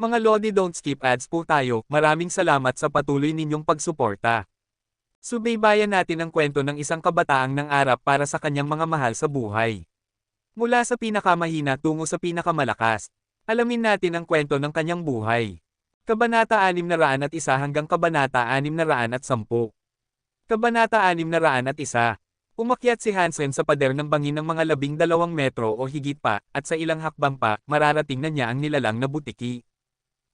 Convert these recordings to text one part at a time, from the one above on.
Mga Lodi, don't skip ads po tayo. Maraming salamat sa patuloy ninyong pagsuporta. Subaybayan natin ang kwento ng isang kabataang nangarap para sa kanyang mga mahal sa buhay. Mula sa pinakamahina tungo sa pinakamalakas. Alamin natin ang kwento ng kanyang buhay. Kabanata 601 hanggang Kabanata 610. Kabanata 601. Umakyat si Hansen sa pader ng bangin ng mga 12 metro o higit pa, at sa ilang hakbang pa, mararating na niya ang nilalang na butiki.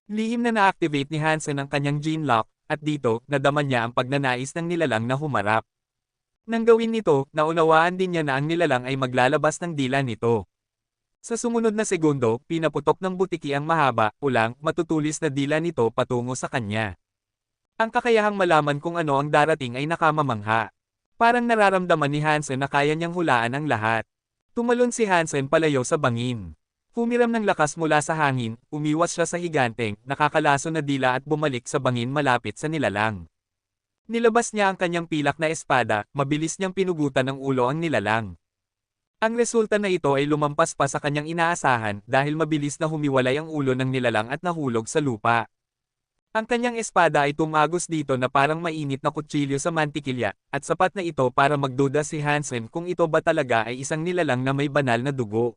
Lihim na na-activate ni Hansen ang kanyang gene lock, at dito, nadama niya ang pagnanais ng nilalang na humarap. Nang gawin nito, naunawaan din niya na ang nilalang ay maglalabas ng dila nito. Sa sumunod na segundo, pinaputok ng butiki ang mahaba, pulang, matutulis na dila nito patungo sa kanya. Ang kakayahang malaman kung ano ang darating ay nakamamangha. Parang nararamdaman ni Hansen na kaya niyang hulaan ang lahat. Tumalon si Hansen palayo sa bangin. Humiram ng lakas mula sa hangin, umiwas siya sa higanteng, nakakalaso na dila at bumalik sa bangin malapit sa nilalang. Nilabas niya ang kanyang pilak na espada, mabilis niyang pinugutan ng ulo ang nilalang. Ang resulta na ito ay lumampas pa sa kanyang inaasahan dahil mabilis na humiwalay ang ulo ng nilalang at nahulog sa lupa. Ang kanyang espada ay tumagos dito na parang mainit na kutsilyo sa mantikilya, at sapat na ito para magduda si Hansen kung ito ba talaga ay isang nilalang na may banal na dugo.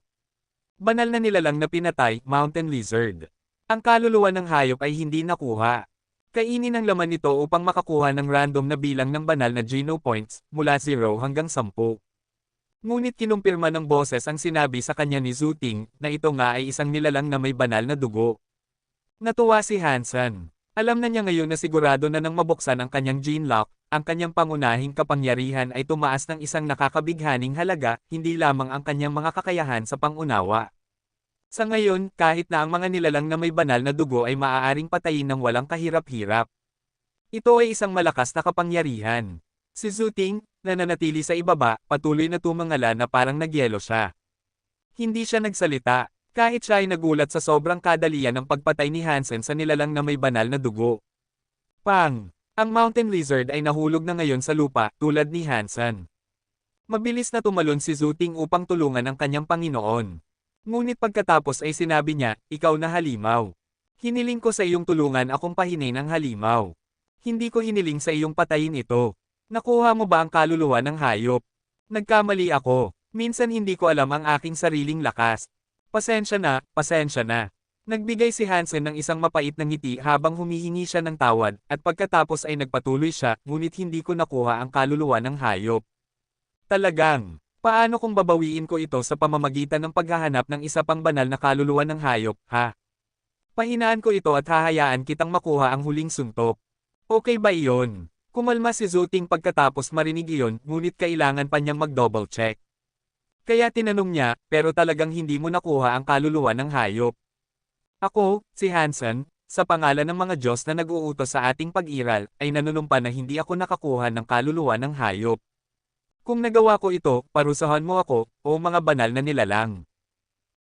Banal na nilalang na pinatay, mountain lizard. Ang kaluluwa ng hayop ay hindi nakuha. Kainin ang laman nito upang makakuha ng random na bilang ng banal na geno points, mula 0 hanggang 10. Ngunit kinumpirma ng boses ang sinabi sa kanya ni Zhuting, na ito nga ay isang nilalang na may banal na dugo. Natuwa si Hansen. Alam na niya ngayon na sigurado na nang mabuksan ang kanyang gene lock, ang kanyang pangunahing kapangyarihan ay tumaas ng isang nakakabighaning halaga, hindi lamang ang kanyang mga kakayahan sa pangunawa. Sa ngayon, kahit na ang mga nilalang na may banal na dugo ay maaaring patayin ng walang kahirap-hirap. Ito ay isang malakas na kapangyarihan. Si Zhuting, na nanatili sa ibaba, patuloy na tumangala na parang nagyelo siya. Hindi siya nagsalita. Kahit siya ay nagulat sa sobrang kadalian ng pagpatay ni Hansen sa nilalang na may banal na dugo. Pang! Ang mountain lizard ay nahulog na ngayon sa lupa, tulad ni Hansen. Mabilis na tumalon si Zhuting upang tulungan ang kanyang Panginoon. Ngunit pagkatapos ay sinabi niya, ikaw na halimaw. Hiniling ko sa iyong tulungan akong pahinin ang halimaw. Hindi ko hiniling sa iyong patayin ito. Nakuha mo ba ang kaluluwa ng hayop? Nagkamali ako. Minsan hindi ko alam ang aking sariling lakas. Pasensya na, pasensya na. Nagbigay si Hansen ng isang mapait na ngiti habang humihingi siya ng tawad, at pagkatapos ay nagpatuloy siya, ngunit hindi ko nakuha ang kaluluwa ng hayop. Talagang, paano kung babawiin ko ito sa pamamagitan ng paghahanap ng isa pang banal na kaluluwa ng hayop, ha? Pahinaan ko ito at hahayaan kitang makuha ang huling suntok. Okay ba iyon? Kumalma si Zhuting pagkatapos marinig iyon, ngunit kailangan pa niyang mag-double check. Kaya tinanong niya, pero talagang hindi mo nakuha ang kaluluwa ng hayop. Ako, si Hansen, sa pangalan ng mga Diyos na nag-uutos sa ating pag-iral, ay nanunumpa na hindi ako nakakuha ng kaluluwa ng hayop. Kung nagawa ko ito, parusahan mo ako, o mga banal na nilalang.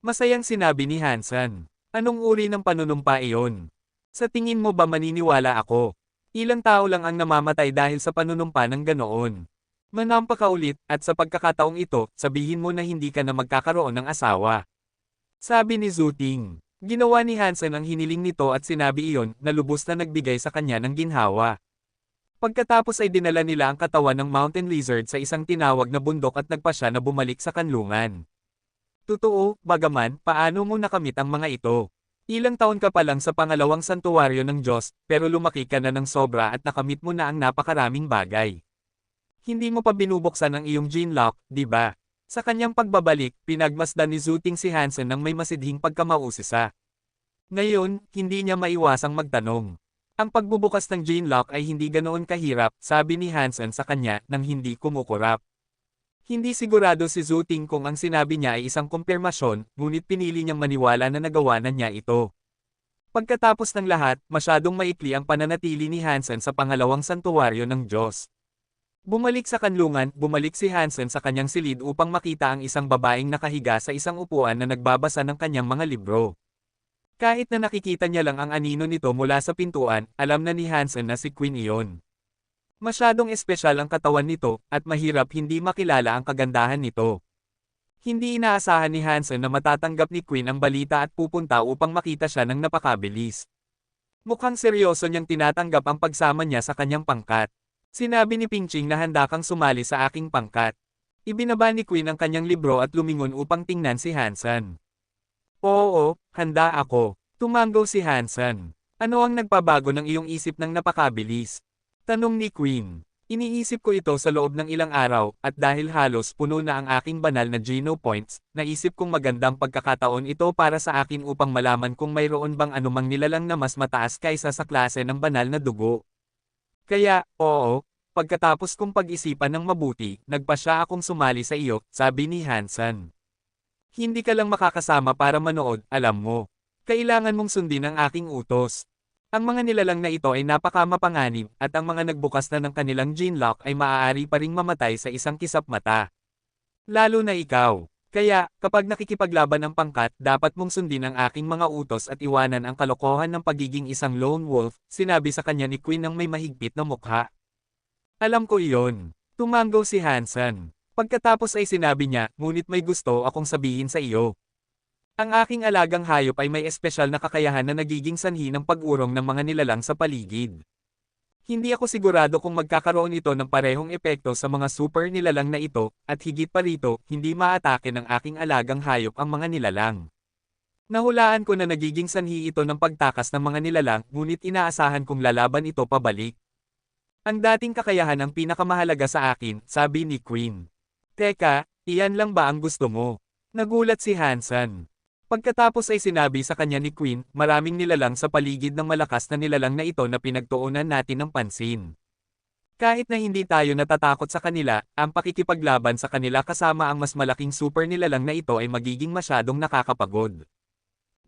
Masayang sinabi ni Hansen. Anong uri ng panunumpa iyon? Sa tingin mo ba maniniwala ako? Ilang tao lang ang namamatay dahil sa panunumpa ng ganoon. Manampa ka ulit, at sa pagkakataong ito, sabihin mo na hindi ka na magkakaroon ng asawa. Sabi ni Zhuting. Ginawa ni Hansen ang hiniling nito at sinabi iyon, na lubos na nagbigay sa kanya ng ginhawa. Pagkatapos ay dinala nila ang katawan ng mountain lizard sa isang tinawag na bundok at nagpa siya na bumalik sa kanlungan. Totoo, bagaman, paano mo nakamit ang mga ito? Ilang taon ka pa lang sa pangalawang santuwaryo ng Diyos, pero lumaki ka na ng sobra at nakamit mo na ang napakaraming bagay. Hindi mo pa binubuksan ang iyong gene lock, di ba? Sa kanyang pagbabalik, pinagmasdan ni Zhuting si Hansen ng may masidhing pagkamausisa. Ngayon, hindi niya maiwasang magtanong. Ang pagbubukas ng gene lock ay hindi ganoon kahirap, sabi ni Hansen sa kanya, nang hindi kumukurap. Hindi sigurado si Zhuting kung ang sinabi niya ay isang kumpirmasyon, ngunit pinili niyang maniwala na nagawa na niya ito. Pagkatapos ng lahat, masyadong maikli ang pananatili ni Hansen sa pangalawang santuwaryo ng Diyos. Bumalik sa kanlungan, bumalik si Hansen sa kanyang silid upang makita ang isang babaeng nakahiga sa isang upuan na nagbabasa ng kanyang mga libro. Kahit na nakikita niya lang ang anino nito mula sa pintuan, alam na ni Hansen na si Queen iyon. Masyadong espesyal ang katawan nito, at mahirap hindi makilala ang kagandahan nito. Hindi inaasahan ni Hansen na matatanggap ni Queen ang balita at pupunta upang makita siya ng napakabilis. Mukhang seryoso niyang tinatanggap ang pagsama niya sa kanyang pangkat. Sinabi ni Pingching na handa kang sumali sa aking pangkat. Ibinaba ni Queen ang kanyang libro at lumingon upang tingnan si Hansen. Oo, handa ako. Tumango si Hansen. Ano ang nagpabago ng iyong isip ng napakabilis? Tanong ni Queen. Iniisip ko ito sa loob ng ilang araw, at dahil halos puno na ang aking banal na Geno points, naisip kong magandang pagkakataon ito para sa akin upang malaman kung mayroon bang anumang nilalang na mas mataas kaysa sa klase ng banal na dugo. Kaya, oo, pagkatapos kong pag-isipan ng mabuti, nagpasya akong sumali sa iyo, sabi ni Hansen. Hindi ka lang makakasama para manood, alam mo. Kailangan mong sundin ang aking utos. Ang mga nilalang na ito ay napakamapanganib, at ang mga nagbukas na ng kanilang gene lock ay maaari pa ring mamatay sa isang kisap mata. Lalo na ikaw. Kaya, kapag nakikipaglaban ang pangkat, dapat mong sundin ang aking mga utos at iwanan ang kalokohan ng pagiging isang lone wolf, sinabi sa kanya ni Queen ng may mahigpit na mukha. Alam ko iyon. Tumango si Hansen. Pagkatapos ay sinabi niya, ngunit may gusto akong sabihin sa iyo. Ang aking alagang hayop ay may espesyal na kakayahan na nagiging sanhi ng pag-urong ng mga nilalang sa paligid. Hindi ako sigurado kung magkakaroon ito ng parehong epekto sa mga super nilalang na ito, at higit pa rito, hindi maatake ng aking alagang hayop ang mga nilalang. Nahulaan ko na nagiging sanhi ito ng pagtakas ng mga nilalang, ngunit inaasahan kong lalaban ito pabalik. Ang dating kakayahan ang pinakamahalaga sa akin, sabi ni Queen. Teka, iyan lang ba ang gusto mo? Nagulat si Hansen. Pagkatapos ay sinabi sa kanya ni Queen, maraming nilalang sa paligid ng malakas na nilalang na ito na pinagtuunan natin ng pansin. Kahit na hindi tayo natatakot sa kanila, ang pakikipaglaban sa kanila kasama ang mas malaking super nilalang na ito ay magiging masyadong nakakapagod.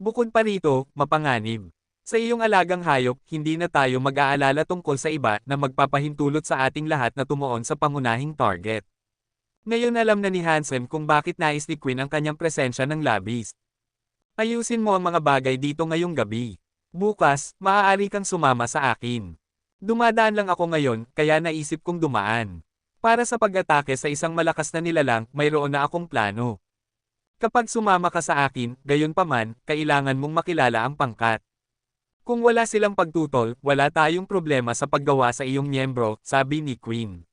Bukod pa rito, mapanganib. Sa iyong alagang hayop, hindi na tayo mag-aalala tungkol sa iba na magpapahintulot sa ating lahat na tumuon sa pangunahing target. Ngayon alam na ni Hansen kung bakit nais ni Queen ang kanyang presensya ng labis. Ayusin mo ang mga bagay dito ngayong gabi. Bukas, maaari kang sumama sa akin. Dumadaan lang ako ngayon, kaya naisip kong dumaan. Para sa pag-atake sa isang malakas na nilalang, mayroon na akong plano. Kapag sumama ka sa akin, gayon paman, kailangan mong makilala ang pangkat. Kung wala silang pagtutol, wala tayong problema sa paggawa sa iyong miyembro, sabi ni Queen.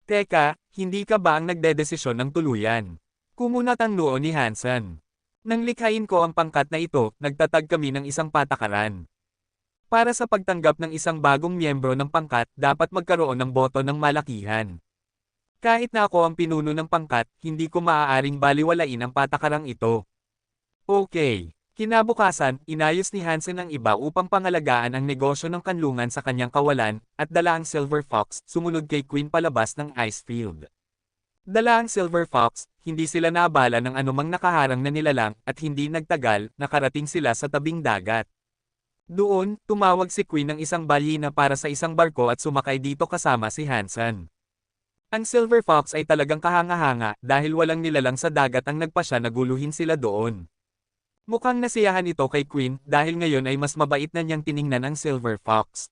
Teka, hindi ka ba ang nagdedesisyon ng tuluyan? Kumunat ang noo ni Hansen. Nang likhain ko ang pangkat na ito, nagtatag kami ng isang patakaran. Para sa pagtanggap ng isang bagong miyembro ng pangkat, dapat magkaroon ng boto ng malakihan. Kahit na ako ang pinuno ng pangkat, hindi ko maaaring baliwalain ang patakarang ito. Okay. Kinabukasan, inayos ni Hansen ang iba upang pangalagaan ang negosyo ng kanlungan sa kanyang kawalan, at dala ang Silver Fox, sumunod kay Queen palabas ng Icefield. Dala ang Silver Fox, hindi sila naabala ng anumang nakaharang na nilalang, at hindi nagtagal, nakarating sila sa tabing dagat. Doon, tumawag si Queen ng isang balyena para sa isang barko at sumakay dito kasama si Hansen. Ang Silver Fox ay talagang kahanga-hanga dahil walang nilalang sa dagat ang nagpasya na guluhin sila doon. Mukhang nasiyahan ito kay Queen dahil ngayon ay mas mabait na niyang tiningnan ang Silver Fox.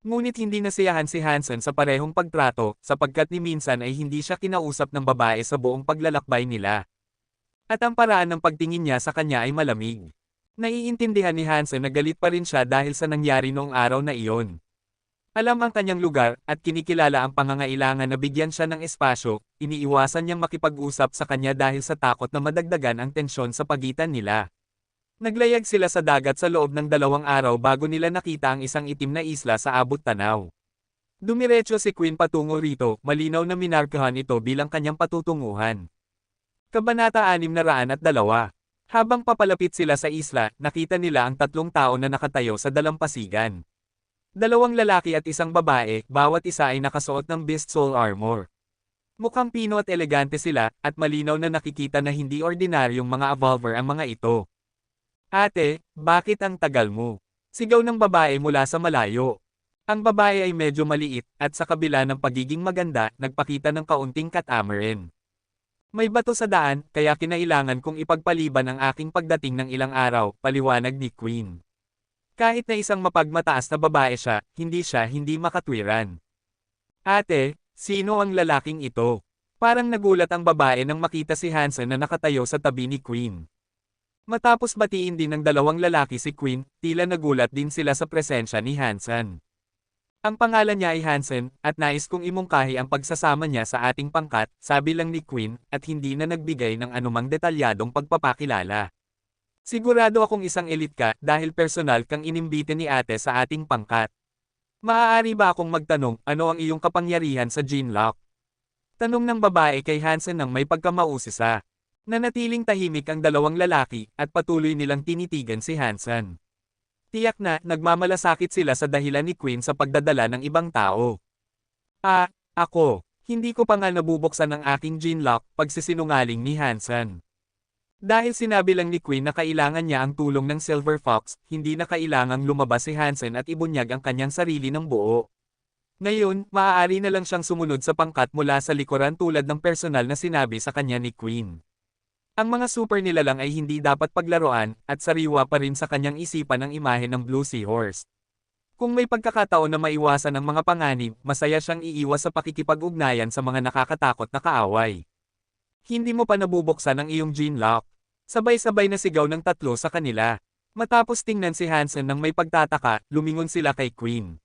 Ngunit hindi nasiyahan si Hansen sa parehong pagtrato sapagkat ni minsan ay hindi siya kinausap ng babae sa buong paglalakbay nila. At ang paraan ng pagtingin niya sa kanya ay malamig. Naiintindihan ni Hansen na galit pa rin siya dahil sa nangyari noong araw na iyon. Alam ang kanyang lugar at kinikilala ang pangangailangan na bigyan siya ng espasyo, iniiwasan niyang makipag-usap sa kanya dahil sa takot na madagdagan ang tensyon sa pagitan nila. Naglayag sila sa dagat sa loob ng 2 araw bago nila nakita ang isang itim na isla sa abot tanaw. Dumiretso si Queen patungo rito, malinaw na minarkahan ito bilang kanyang patutunguhan. Kabanata 602. Habang papalapit sila sa isla, nakita nila ang 3 tao na nakatayo sa dalampasigan. 2 lalaki at isang babae, bawat isa ay nakasuot ng Beast Soul Armor. Mukhang pino at elegante sila, at malinaw na nakikita na hindi ordinaryong mga evolver ang mga ito. Ate, bakit ang tagal mo? Sigaw ng babae mula sa malayo. Ang babae ay medyo maliit, at sa kabila ng pagiging maganda, nagpakita ng kaunting katamarin. May bato sa daan, kaya kinailangan kong ipagpaliban ang aking pagdating ng ilang araw, paliwanag ni Queen. Kahit na isang mapagmataas na babae siya hindi makatwiran. Ate, sino ang lalaking ito? Parang nagulat ang babae nang makita si Hansen na nakatayo sa tabi ni Queen. Matapos batiin din ng dalawang lalaki si Queen, tila nagulat din sila sa presensya ni Hansen. Ang pangalan niya ay Hansen, at nais kong imungkahi ang pagsasama niya sa ating pangkat, sabi lang ni Queen, at hindi na nagbigay ng anumang detalyadong pagpapakilala. Sigurado akong isang elite ka dahil personal kang inimbite ni ate sa ating pangkat. Maaari ba akong magtanong, ano ang iyong kapangyarihan sa Genlock? Tanong ng babae kay Hansen nang may pagkamausisa. Nanatiling tahimik ang dalawang lalaki, at patuloy nilang tinitigan si Hansen. Tiyak na, nagmamalasakit sila sa dahilan ni Queen sa pagdadala ng ibang tao. Ako. Hindi ko pa nga nabubuksan ang aking Genlock, pagsisinungaling ni Hansen. Dahil sinabi lang ni Queen na kailangan niya ang tulong ng Silver Fox, hindi na kailangang lumabas si Hansen at ibunyag ang kanyang sarili ng buo. Ngayon, maaari na lang siyang sumunod sa pangkat mula sa likuran tulad ng personal na sinabi sa kanya ni Queen. Ang mga super nila lang ay hindi dapat paglaruan, at sariwa pa rin sa kanyang isipan ang imahe ng Blue Seahorse. Kung may pagkakataon na maiwasan ang mga panganib, masaya siyang iiwas sa pakikipag-ugnayan sa mga nakakatakot na kaaway. Hindi mo pa nabubuksan ang iyong Genlock. Sabay-sabay na sigaw ng tatlo sa kanila. Matapos tingnan si Hansen nang may pagtataka, lumingon sila kay Queen.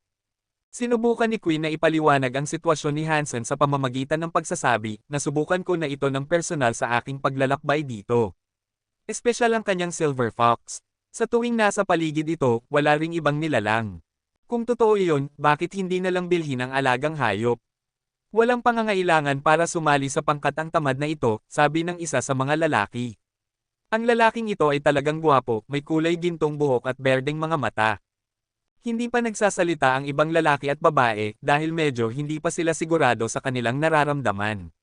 Sinubukan ni Queen na ipaliwanag ang sitwasyon ni Hansen sa pamamagitan ng pagsasabi, nasubukan ko na ito ng personal sa aking paglalakbay dito. Espesyal ang kanyang Silver Fox. Sa tuwing nasa paligid ito, wala ring ibang nilalang. Kung totoo iyon, bakit hindi na lang bilhin ang alagang hayop? Walang pangangailangan para sumali sa pangkat ang tamad na ito, sabi ng isa sa mga lalaki. Ang lalaking ito ay talagang gwapo, may kulay gintong buhok at berdeng mga mata. Hindi pa nagsasalita ang ibang lalaki at babae dahil medyo hindi pa sila sigurado sa kanilang nararamdaman.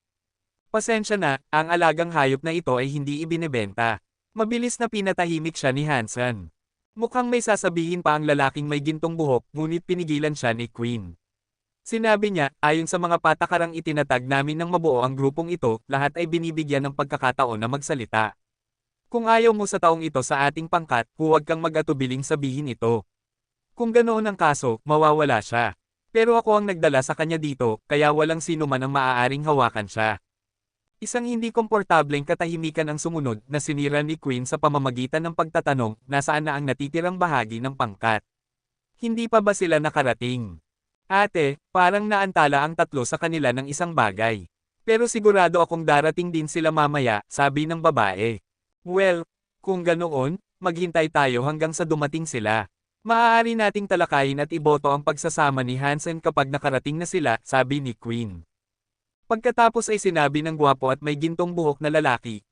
Pasensya na, ang alagang hayop na ito ay hindi ibinebenta. Mabilis na pinatahimik siya ni Hansen. Mukhang may sasabihin pa ang lalaking may gintong buhok, ngunit pinigilan siya ni Queen. Sinabi niya, ayon sa mga patakarang itinatag namin ng mabuo ang grupong ito, lahat ay binibigyan ng pagkakataon na magsalita. Kung ayaw mo sa taong ito sa ating pangkat, huwag kang mag-atubiling sabihin ito. Kung ganoon ang kaso, mawawala siya. Pero ako ang nagdala sa kanya dito, kaya walang sino man ang maaaring hawakan siya. Isang hindi komportableng katahimikan ang sumunod na sinira ni Queen sa pamamagitan ng pagtatanong, nasaan na ang natitirang bahagi ng pangkat. Hindi pa ba sila nakarating? Ate, parang naantala ang tatlo sa kanila ng isang bagay. Pero sigurado akong darating din sila mamaya, sabi ng babae. Well, kung ganoon, maghintay tayo hanggang sa dumating sila. Maaari nating talakayin at iboto ang pagsasama ni Hansen kapag nakarating na sila, sabi ni Queen. Pagkatapos ay sinabi ng gwapo at may gintong buhok na lalaki,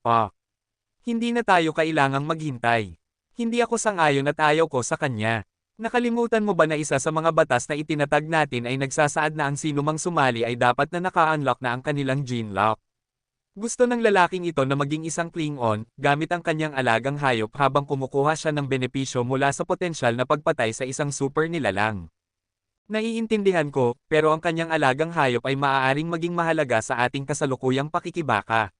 hindi na tayo kailangang maghintay. Hindi ako sang-ayon at ayaw ko sa kanya. Nakalimutan mo ba na isa sa mga batas na itinatag natin ay nagsasaad na ang sinumang sumali ay dapat na naka-unlock na ang kanilang Genlock? Gusto ng lalaking ito na maging isang Klingon, gamit ang kanyang alagang hayop habang kumukuha siya ng benepisyo mula sa potensyal na pagpatay sa isang super nilalang. Naiintindihan ko, pero ang kanyang alagang hayop ay maaaring maging mahalaga sa ating kasalukuyang pakikibaka.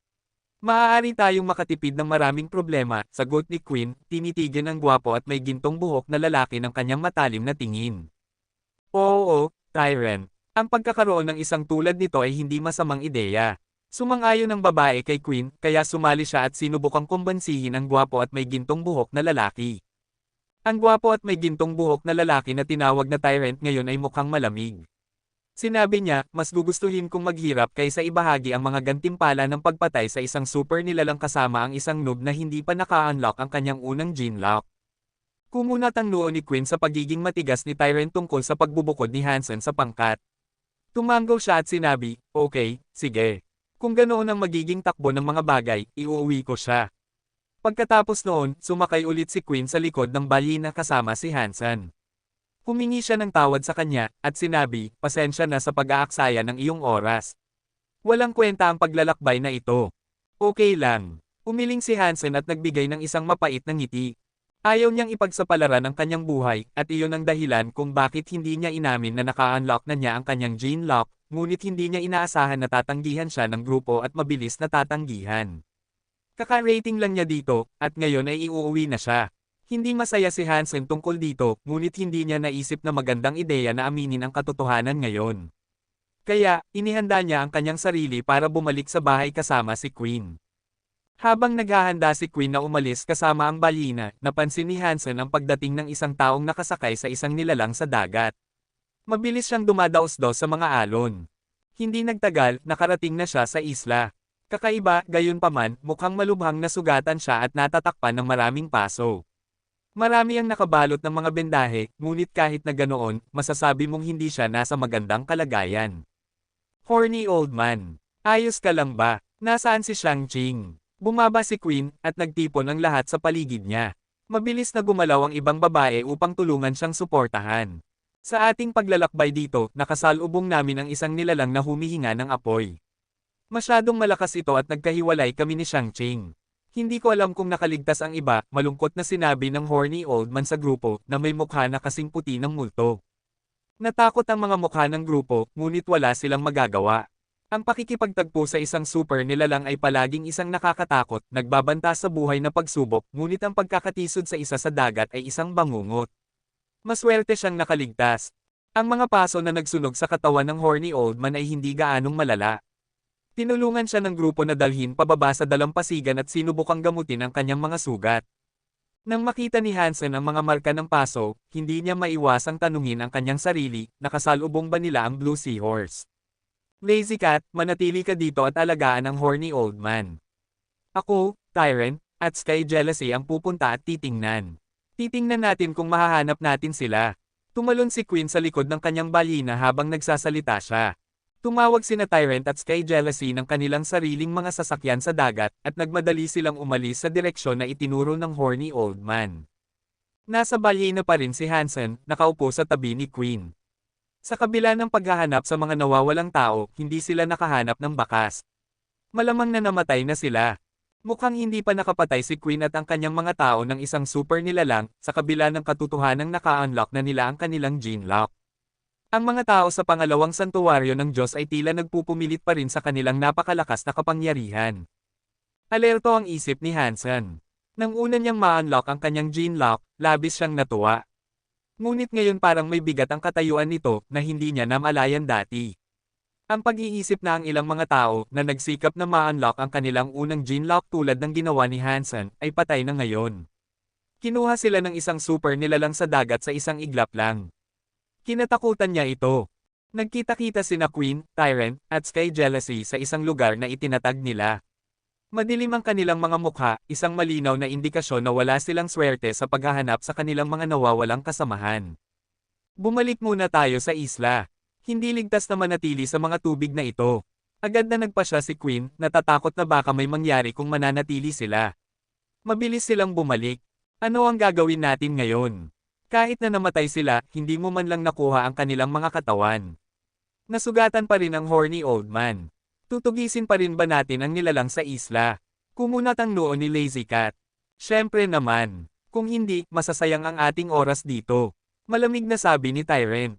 Maaari tayong makatipid ng maraming problema, sagot ni Queen, tinitigan ng gwapo at may gintong buhok na lalaki ng kanyang matalim na tingin. Oo, Tyrant. Ang pagkakaroon ng isang tulad nito ay hindi masamang ideya. Sumang-ayon ang babae kay Queen, kaya sumali siya at sinubukang kumbansihin ang gwapo at may gintong buhok na lalaki. Ang gwapo at may gintong buhok na lalaki na tinawag na Tyrant ngayon ay mukhang malamig. Sinabi niya, mas gugustuhin kong maghirap kaysa ibahagi ang mga gantimpala ng pagpatay sa isang super nilalang kasama ang isang noob na hindi pa naka-unlock ang kanyang unang Genlock. Kumunat ang noo ni Queen sa pagiging matigas ni Tyrant tungkol sa pagbubukod ni Hansen sa pangkat. Tumanggo siya at sinabi, okay, sige. Kung ganoon ang magiging takbo ng mga bagay, iuuwi ko siya. Pagkatapos noon, sumakay ulit si Queen sa likod ng balyena kasama si Hansen. Humingi siya ng tawad sa kanya, at sinabi, pasensya na sa pag-aaksaya ng iyong oras. Walang kwenta ang paglalakbay na ito. Okay lang. Umiling si Hansen at nagbigay ng isang mapait na ngiti. Ayaw niyang ipagsapalaran ang kanyang buhay, at iyon ang dahilan kung bakit hindi niya inamin na naka-unlock na niya ang kanyang Genlock, ngunit hindi niya inaasahan na tatanggihan siya ng grupo at mabilis na tatanggihan. Kaka-rating lang niya dito, at ngayon ay iuuwi na siya. Hindi masaya si Hansen tungkol dito, ngunit hindi niya naisip na magandang ideya na aminin ang katotohanan ngayon. Kaya, inihanda niya ang kanyang sarili para bumalik sa bahay kasama si Queen. Habang naghahanda si Queen na umalis kasama ang balina, napansin ni Hansen ang pagdating ng isang taong nakasakay sa isang nilalang sa dagat. Mabilis siyang dumadaos-dos sa mga alon. Hindi nagtagal, nakarating na siya sa isla. Kakaiba, gayunpaman, mukhang malubhang nasugatan siya at natatakpan ng maraming paso. Marami ang nakabalot ng mga bendahe, ngunit kahit na ganoon, masasabi mong hindi siya nasa magandang kalagayan. Horny old man. Ayos ka lang ba? Nasaan si Shang-Ching? Bumaba si Queen, at nagtipon ang lahat sa paligid niya. Mabilis na gumalaw ang ibang babae upang tulungan siyang suportahan. Sa ating paglalakbay dito, nakasalubong namin ang isang nilalang na humihinga ng apoy. Masyadong malakas ito at nagkahiwalay kami ni Shang-Ching. Hindi ko alam kung nakaligtas ang iba, malungkot na sinabi ng horny old man sa grupo na may mukha na kasing puti ng multo. Natakot ang mga mukha ng grupo, ngunit wala silang magagawa. Ang pakikipagtagpo sa isang super nilalang ay palaging isang nakakatakot, nagbabanta sa buhay na pagsubok, ngunit ang pagkakatisod sa isa sa dagat ay isang bangungot. Maswerte siyang nakaligtas. Ang mga paso na nagsunog sa katawan ng horny old man ay hindi gaanong malala. Tinulungan siya ng grupo na dalhin pababa sa dalampasigan at sinubukang gamutin ang kanyang mga sugat. Nang makita ni Hansen ang mga marka ng paso, hindi niya maiwasang tanungin ang kanyang sarili, nakasalubong ba nila ang Blue Seahorse? Lazy Cat, manatili ka dito at alagaan ang horny old man. Ako, Tyrant, at Sky Jealousy ang pupunta at titingnan. Titingnan natin kung mahahanap natin sila. Tumalon si Queen sa likod ng kanyang balina habang nagsasalita siya. Tumawag sina Tyrant at Sky Jealousy ng kanilang sariling mga sasakyan sa dagat at nagmadali silang umalis sa direksyon na itinuro ng horny old man. Nasa balina pa rin si Hansen, nakaupo sa tabi ni Queen. Sa kabila ng paghahanap sa mga nawawalang tao, hindi sila nakahanap ng bakas. Malamang na namatay na sila. Mukhang hindi pa nakapatay si Queen at ang kanyang mga tao ng isang super nilalang, sa kabila ng katotohanang naka-unlock na nila ang kanilang gene lock. Ang mga tao sa pangalawang santuwaryo ng Diyos ay tila nagpupumilit pa rin sa kanilang napakalakas na kapangyarihan. Alerto ang isip ni Hansen. Nang una niyang ma-unlock ang kanyang gene lock, labis siyang natuwa. Ngunit ngayon parang may bigat ang katayuan nito na hindi niya namalayan dati. Ang pag-iisip na ang ilang mga tao na nagsikap na ma-unlock ang kanilang unang gene lock tulad ng ginawa ni Hansen ay patay na ngayon. Kinuha sila ng isang super nilalang sa dagat sa isang iglap lang. Kinatakutan niya ito. Nagkita-kita sina Queen, Tyrant, at Sky Jealousy sa isang lugar na itinatag nila. Madilim ang kanilang mga mukha, isang malinaw na indikasyon na wala silang swerte sa paghahanap sa kanilang mga nawawalang kasamahan. Bumalik muna tayo sa isla. Hindi ligtas na manatili sa mga tubig na ito. Agad na nagpasya si Queen, natatakot na baka may mangyari kung mananatili sila. Mabilis silang bumalik. Ano ang gagawin natin ngayon? Kahit na namatay sila, hindi mo man lang nakuha ang kanilang mga katawan. Nasugatan pa rin ang horny old man. Tutugisin pa rin ba natin ang nilalang sa isla? Kumunat ang noo ni Lazy Cat. Siyempre naman. Kung hindi, masasayang ang ating oras dito. Malamig na sabi ni Tyrant.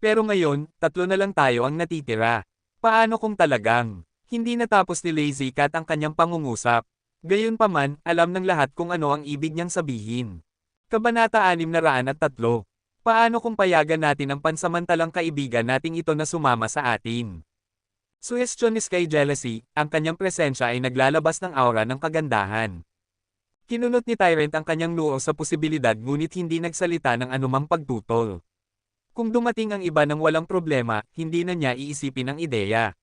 Pero ngayon, 3 na lang tayo ang natitira. Paano kung talagang hindi natapos ni Lazy Cat ang kanyang pangungusap? Gayunpaman, alam ng lahat kung ano ang ibig niyang sabihin. Kabanata 603. Paano kung payagan natin ang pansamantalang kaibigan nating ito na sumama sa atin? Suhestyon ni Sky Jealousy, ang kanyang presensya ay naglalabas ng aura ng kagandahan. Kinunot ni Tyrant ang kanyang noo sa posibilidad ngunit hindi nagsalita ng anumang pagtutol. Kung dumating ang iba ng walang problema, hindi na niya iisipin ang ideya.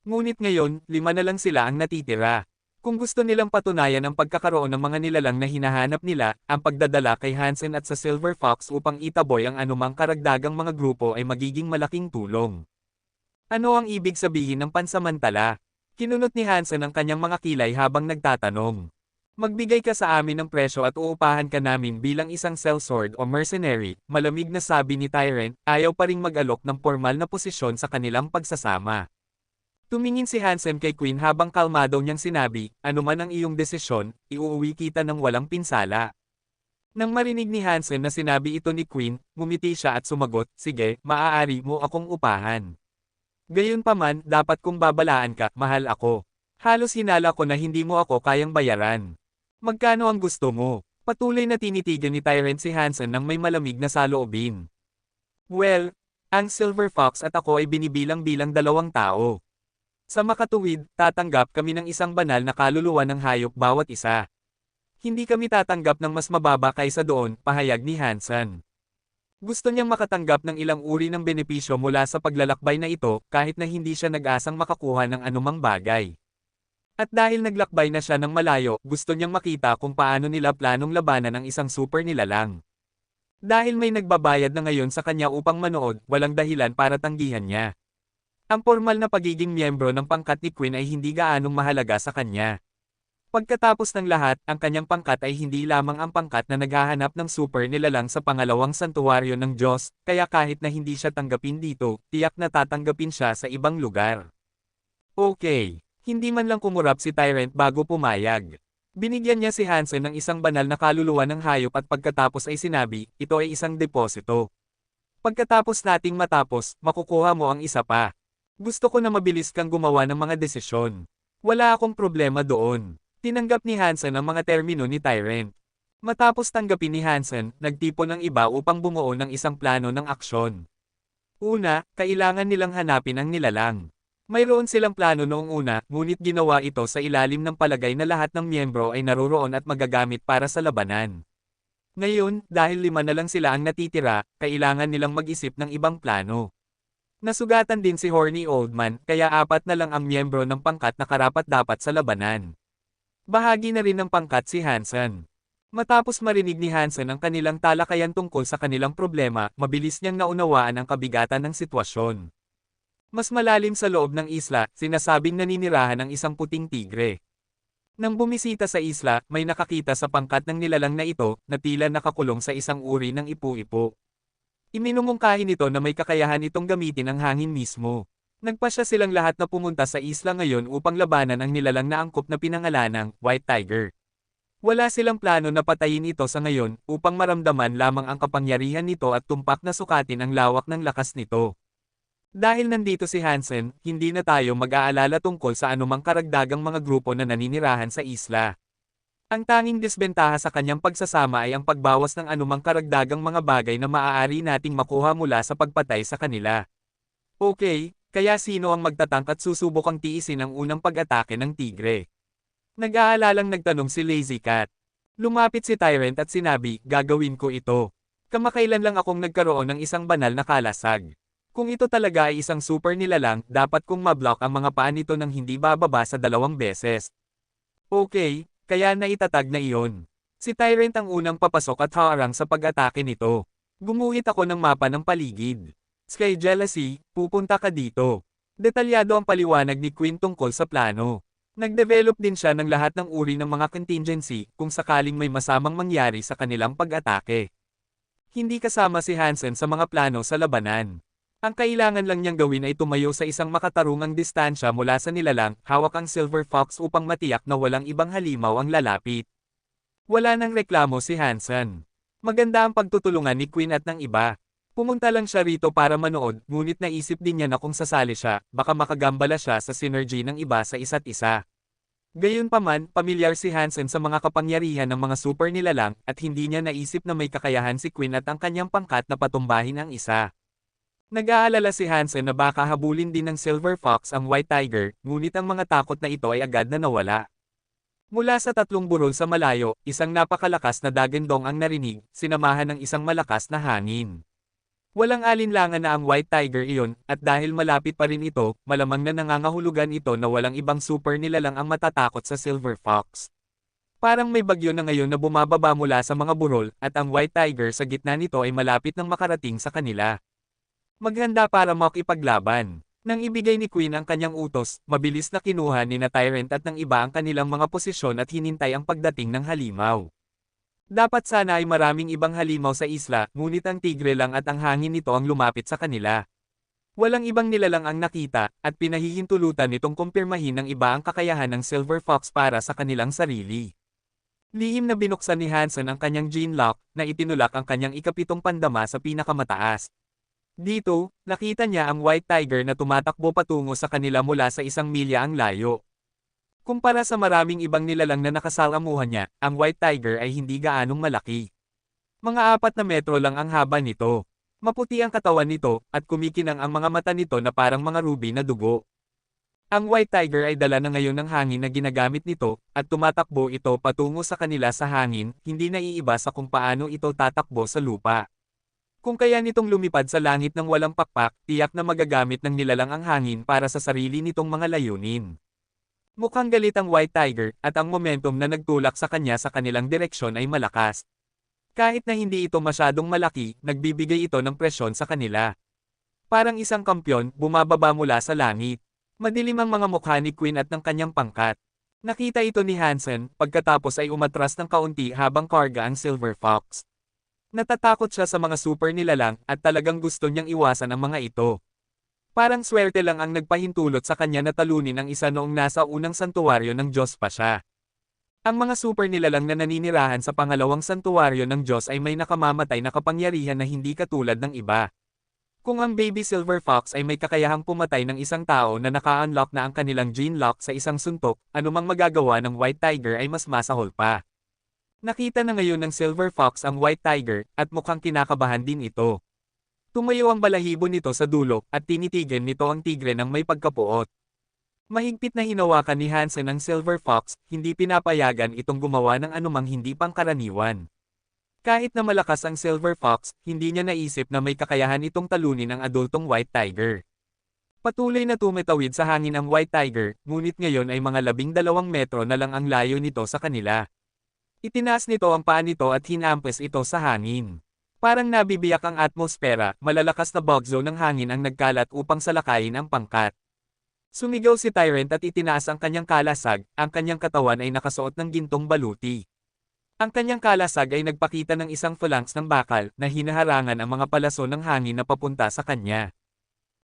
Ngunit ngayon, 5 na lang sila ang natitira. Kung gusto nilang patunayan ang pagkakaroon ng mga nilalang na hinahanap nila, ang pagdadala kay Hansen at sa Silver Fox upang itaboy ang anumang karagdagang mga grupo ay magiging malaking tulong. Ano ang ibig sabihin ng pansamantala? Kinunot ni Hansen ang kanyang mga kilay habang nagtatanong. Magbigay ka sa amin ng presyo at uupahan ka namin bilang isang sellsword o mercenary, malamig na sabi ni Tyrant, ayaw pa ring mag-alok ng formal na posisyon sa kanilang pagsasama. Tumingin si Hansen kay Queen habang kalmado niyang sinabi, anuman ang iyong desisyon, iuuwi kita ng walang pinsala. Nang marinig ni Hansen na sinabi ito ni Queen, ngumiti siya at sumagot, sige, maaari mo akong upahan. Gayunpaman, dapat kong babalaan ka, mahal ako. Halos hinala ko na hindi mo ako kayang bayaran. Magkano ang gusto mo? Patuloy na tinitigan ni Tyrant si Hansen nang may malamig na saloobin. Well, Ang Silver Fox at ako ay binibilang-bilang dalawang tao. Sa makatuwid, tatanggap kami ng isang banal na kaluluwa ng hayop bawat isa. Hindi kami tatanggap ng mas mababa kaysa doon, pahayag ni Hansen. Gusto niyang makatanggap ng ilang uri ng benepisyo mula sa paglalakbay na ito kahit na hindi siya nag-asang makakuha ng anumang bagay. At dahil naglakbay na siya ng malayo, gusto niyang makita kung paano nila planong labanan ang isang super nilalang. Dahil may nagbabayad na ngayon sa kanya upang manood, walang dahilan para tanggihan niya. Ang formal na pagiging miyembro ng pangkat ni Queen ay hindi gaanong mahalaga sa kanya. Pagkatapos ng lahat, ang kanyang pangkat ay hindi lamang ang pangkat na naghahanap ng super nilalang sa pangalawang santuwaryo ng Diyos, kaya kahit na hindi siya tanggapin dito, tiyak na tatanggapin siya sa ibang lugar. Okay. Hindi man lang kumurap si Tyrant bago pumayag. Binigyan niya si Hansen ng isang banal na kaluluwa ng hayop at pagkatapos ay sinabi, ito ay isang deposito. Pagkatapos nating matapos, makukuha mo ang isa pa. Gusto ko na mabilis kang gumawa ng mga desisyon. Wala akong problema doon. Tinanggap ni Hansen ang mga termino ni Tyrant. Matapos tanggapin ni Hansen, nagtipon ng iba upang bumuo ng isang plano ng aksyon. Una, kailangan nilang hanapin ang nilalang. Mayroon silang plano noong una, ngunit ginawa ito sa ilalim ng palagay na lahat ng miyembro ay naroroon at magagamit para sa labanan. Ngayon, dahil 5 na lang sila ang natitira, kailangan nilang mag-isip ng ibang plano. Nasugatan din si Horny Oldman, kaya 4 na lang ang miyembro ng pangkat na karapat-dapat sa labanan. Bahagi na rin ng pangkat si Hansen. Matapos marinig ni Hansen ang kanilang talakayan tungkol sa kanilang problema, mabilis niyang naunawaan ang kabigatan ng sitwasyon. Mas malalim sa loob ng isla, sinasabing naninirahan ng isang puting tigre. Nang bumisita sa isla, may nakakita sa pangkat ng nilalang na ito, na tila nakakulong sa isang uri ng ipu-ipo. Iminumungkahi nito na may kakayahan itong gamitin ang hangin mismo. Nagpasya silang lahat na pumunta sa isla ngayon upang labanan ang nilalang na angkop na pinangalanang White Tiger. Wala silang plano na patayin ito sa ngayon, upang maramdaman lamang ang kapangyarihan nito at tumpak na sukatin ang lawak ng lakas nito. Dahil nandito si Hansen, hindi na tayo mag-aalala tungkol sa anumang karagdagang mga grupo na naninirahan sa isla. Ang tanging disbentaha sa kanyang pagsasama ay ang pagbawas ng anumang karagdagang mga bagay na maaari nating makuha mula sa pagpatay sa kanila. Okay, kaya sino ang magtatangk at susubukang tiisin ang unang pag-atake ng tigre? Nag-aalalang nagtanong si Lazy Cat. Lumapit si Tyrant at sinabi, gagawin ko ito. Kamakailan lang akong nagkaroon ng isang banal na kalasag. Kung ito talaga ay isang super nilalang, dapat kong mablock ang mga paa nito nang hindi bababa sa 2 beses. Okay, kaya naitatag na iyon. Si Tyrant ang unang papasok at haarang sa pag-atake nito. Gumuhit ako ng mapa ng paligid. Sky Jealousy, pupunta ka dito. Detalyado ang paliwanag ni Queen tungkol sa plano. Nag-develop din siya ng lahat ng uri ng mga contingency kung sakaling may masamang mangyari sa kanilang pag-atake. Hindi kasama si Hansen sa mga plano sa labanan. Ang kailangan lang niyang gawin ay tumayo sa isang makatarungang distansya mula sa nilalang, hawak ang Silver Fox upang matiyak na walang ibang halimaw ang lalapit. Wala nang reklamo si Hansen. Maganda ang pagtutulungan ni Queen at ng iba. Pumunta lang siya rito para manood, ngunit naisip din niya na kung sasali siya, baka makagambala siya sa synergy ng iba sa isa't isa. Gayunpaman, pamilyar si Hansen sa mga kapangyarihan ng mga super nilalang, at hindi niya naisip na may kakayahan si Queen at ang kanyang pangkat na patumbahin ang isa. Nag-aalala si Hansen na baka habulin din ng Silver Fox ang White Tiger, ngunit ang mga takot na ito ay agad na nawala. Mula sa 3 burol sa malayo, isang napakalakas na dagandong ang narinig, sinamahan ng isang malakas na hangin. Walang alinlangan na ang White Tiger iyon, at dahil malapit pa rin ito, malamang na nangangahulugan ito na walang ibang super nilalang ang matatakot sa Silver Fox. Parang may bagyo na ngayon na bumababa mula sa mga burol, at ang White Tiger sa gitna nito ay malapit nang makarating sa kanila. Maghanda para makipaglaban. Nang ibigay ni Queen ang kanyang utos, mabilis na kinuha ni na Tyrant at ng iba ang kanilang mga posisyon at hinintay ang pagdating ng halimaw. Dapat sana ay maraming ibang halimaw sa isla, ngunit ang tigre lang at ang hangin nito ang lumapit sa kanila. Walang ibang nilalang ang nakita, at pinahihintulutan nitong kumpirmahin ng iba ang kakayahan ng Silver Fox para sa kanilang sarili. Lihim na binuksan ni Hansen ang kanyang gene lock, na itinulak ang kanyang ika-7 pandama sa pinakamataas. Dito, nakita niya ang White Tiger na tumatakbo patungo sa kanila mula sa 1 milya ang layo. Kumpara sa maraming ibang nilalang na nakasalamuhan niya, ang White Tiger ay hindi gaanong malaki. Mga 4 na metro lang ang haba nito. Maputi ang katawan nito, at kumikinang ang mga mata nito na parang mga ruby na dugo. Ang White Tiger ay dala na ngayon ng hangin na ginagamit nito, at tumatakbo ito patungo sa kanila sa hangin, hindi naiiba sa kung paano ito tatakbo sa lupa. Kung kaya nitong lumipad sa langit ng walang pakpak, tiyak na magagamit ng nilalang ang hangin para sa sarili nitong mga layunin. Mukhang galit ang White Tiger, at ang momentum na nagtulak sa kanya sa kanilang direksyon ay malakas. Kahit na hindi ito masyadong malaki, nagbibigay ito ng presyon sa kanila. Parang isang kampyon, bumababa mula sa langit. Madilim ang mga mukha ni Queen at ng kanyang pangkat. Nakita ito ni Hansen, pagkatapos ay umatras ng kaunti habang karga ang Silver Fox. Natatakot siya sa mga super nilalang, at talagang gusto niyang iwasan ang mga ito. Parang swerte lang ang nagpahintulot sa kanya na talunin ang isa noong nasa unang santuwaryo ng Diyos pa siya. Ang mga super nilalang na naninirahan sa pangalawang santuwaryo ng Diyos ay may nakamamatay na kapangyarihan na hindi katulad ng iba. Kung ang Baby Silver Fox ay may kakayahang pumatay ng isang tao na naka-unlock na ang kanilang gene lock sa isang suntok, anumang magagawa ng White Tiger ay mas masahol pa. Nakita na ngayon ng Silver Fox ang White Tiger, at mukhang kinakabahan din ito. Tumayo ang balahibo nito sa dulo, at tinitigan nito ang tigre ng may pagkapuot. Mahigpit na hinawakan ni Hansen ang Silver Fox, hindi pinapayagan itong gumawa ng anumang hindi pangkaraniwan. Kahit na malakas ang Silver Fox, hindi niya naisip na may kakayahan itong talunin ang adultong White Tiger. Patuloy na tumitawid sa hangin ang White Tiger, ngunit ngayon ay mga 12 metro na lang ang layo nito sa kanila. Itinaas nito ang paa nito at hinampes ito sa hangin. Parang nabibiyak ang atmosfera, malalakas na bugzo ng hangin ang nagkalat upang salakayin ang pangkat. Sumigaw si Tyrant at itinaas ang kanyang kalasag, ang kanyang katawan ay nakasuot ng gintong baluti. Ang kanyang kalasag ay nagpakita ng isang phalanx ng bakal na hinaharangan ang mga palaso ng hangin na papunta sa kanya.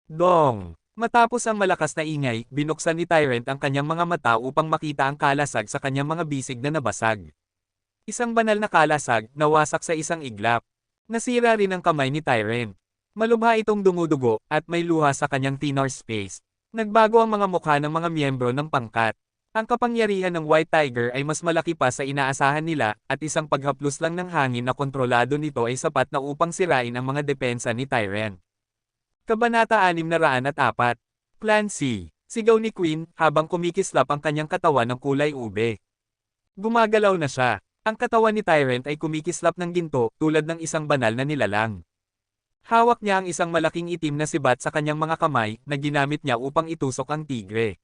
Dong! Matapos ang malakas na ingay, binuksan ni Tyrant ang kanyang mga mata upang makita ang kalasag sa kanyang mga bisig na nabasag. Isang banal na kalasag, nawasak sa isang iglap. Nasira rin ang kamay ni Tyrant. Malubha itong dumudugo, at may luha sa kanyang tenor space. Nagbago ang mga mukha ng mga miyembro ng pangkat. Ang kapangyarihan ng White Tiger ay mas malaki pa sa inaasahan nila, at isang paghaplos lang ng hangin na kontrolado nito ay sapat na upang sirain ang mga depensa ni Tyrant. Kabanata 604. Plan C. Sigaw ni Queen, habang kumikislap ang kanyang katawan ng kulay ube. Gumagalaw na siya. Ang katawan ni Tyrant ay kumikislap ng ginto, tulad ng isang banal na nilalang. Hawak niya ang isang malaking itim na sibat sa kanyang mga kamay, na ginamit niya upang itusok ang tigre.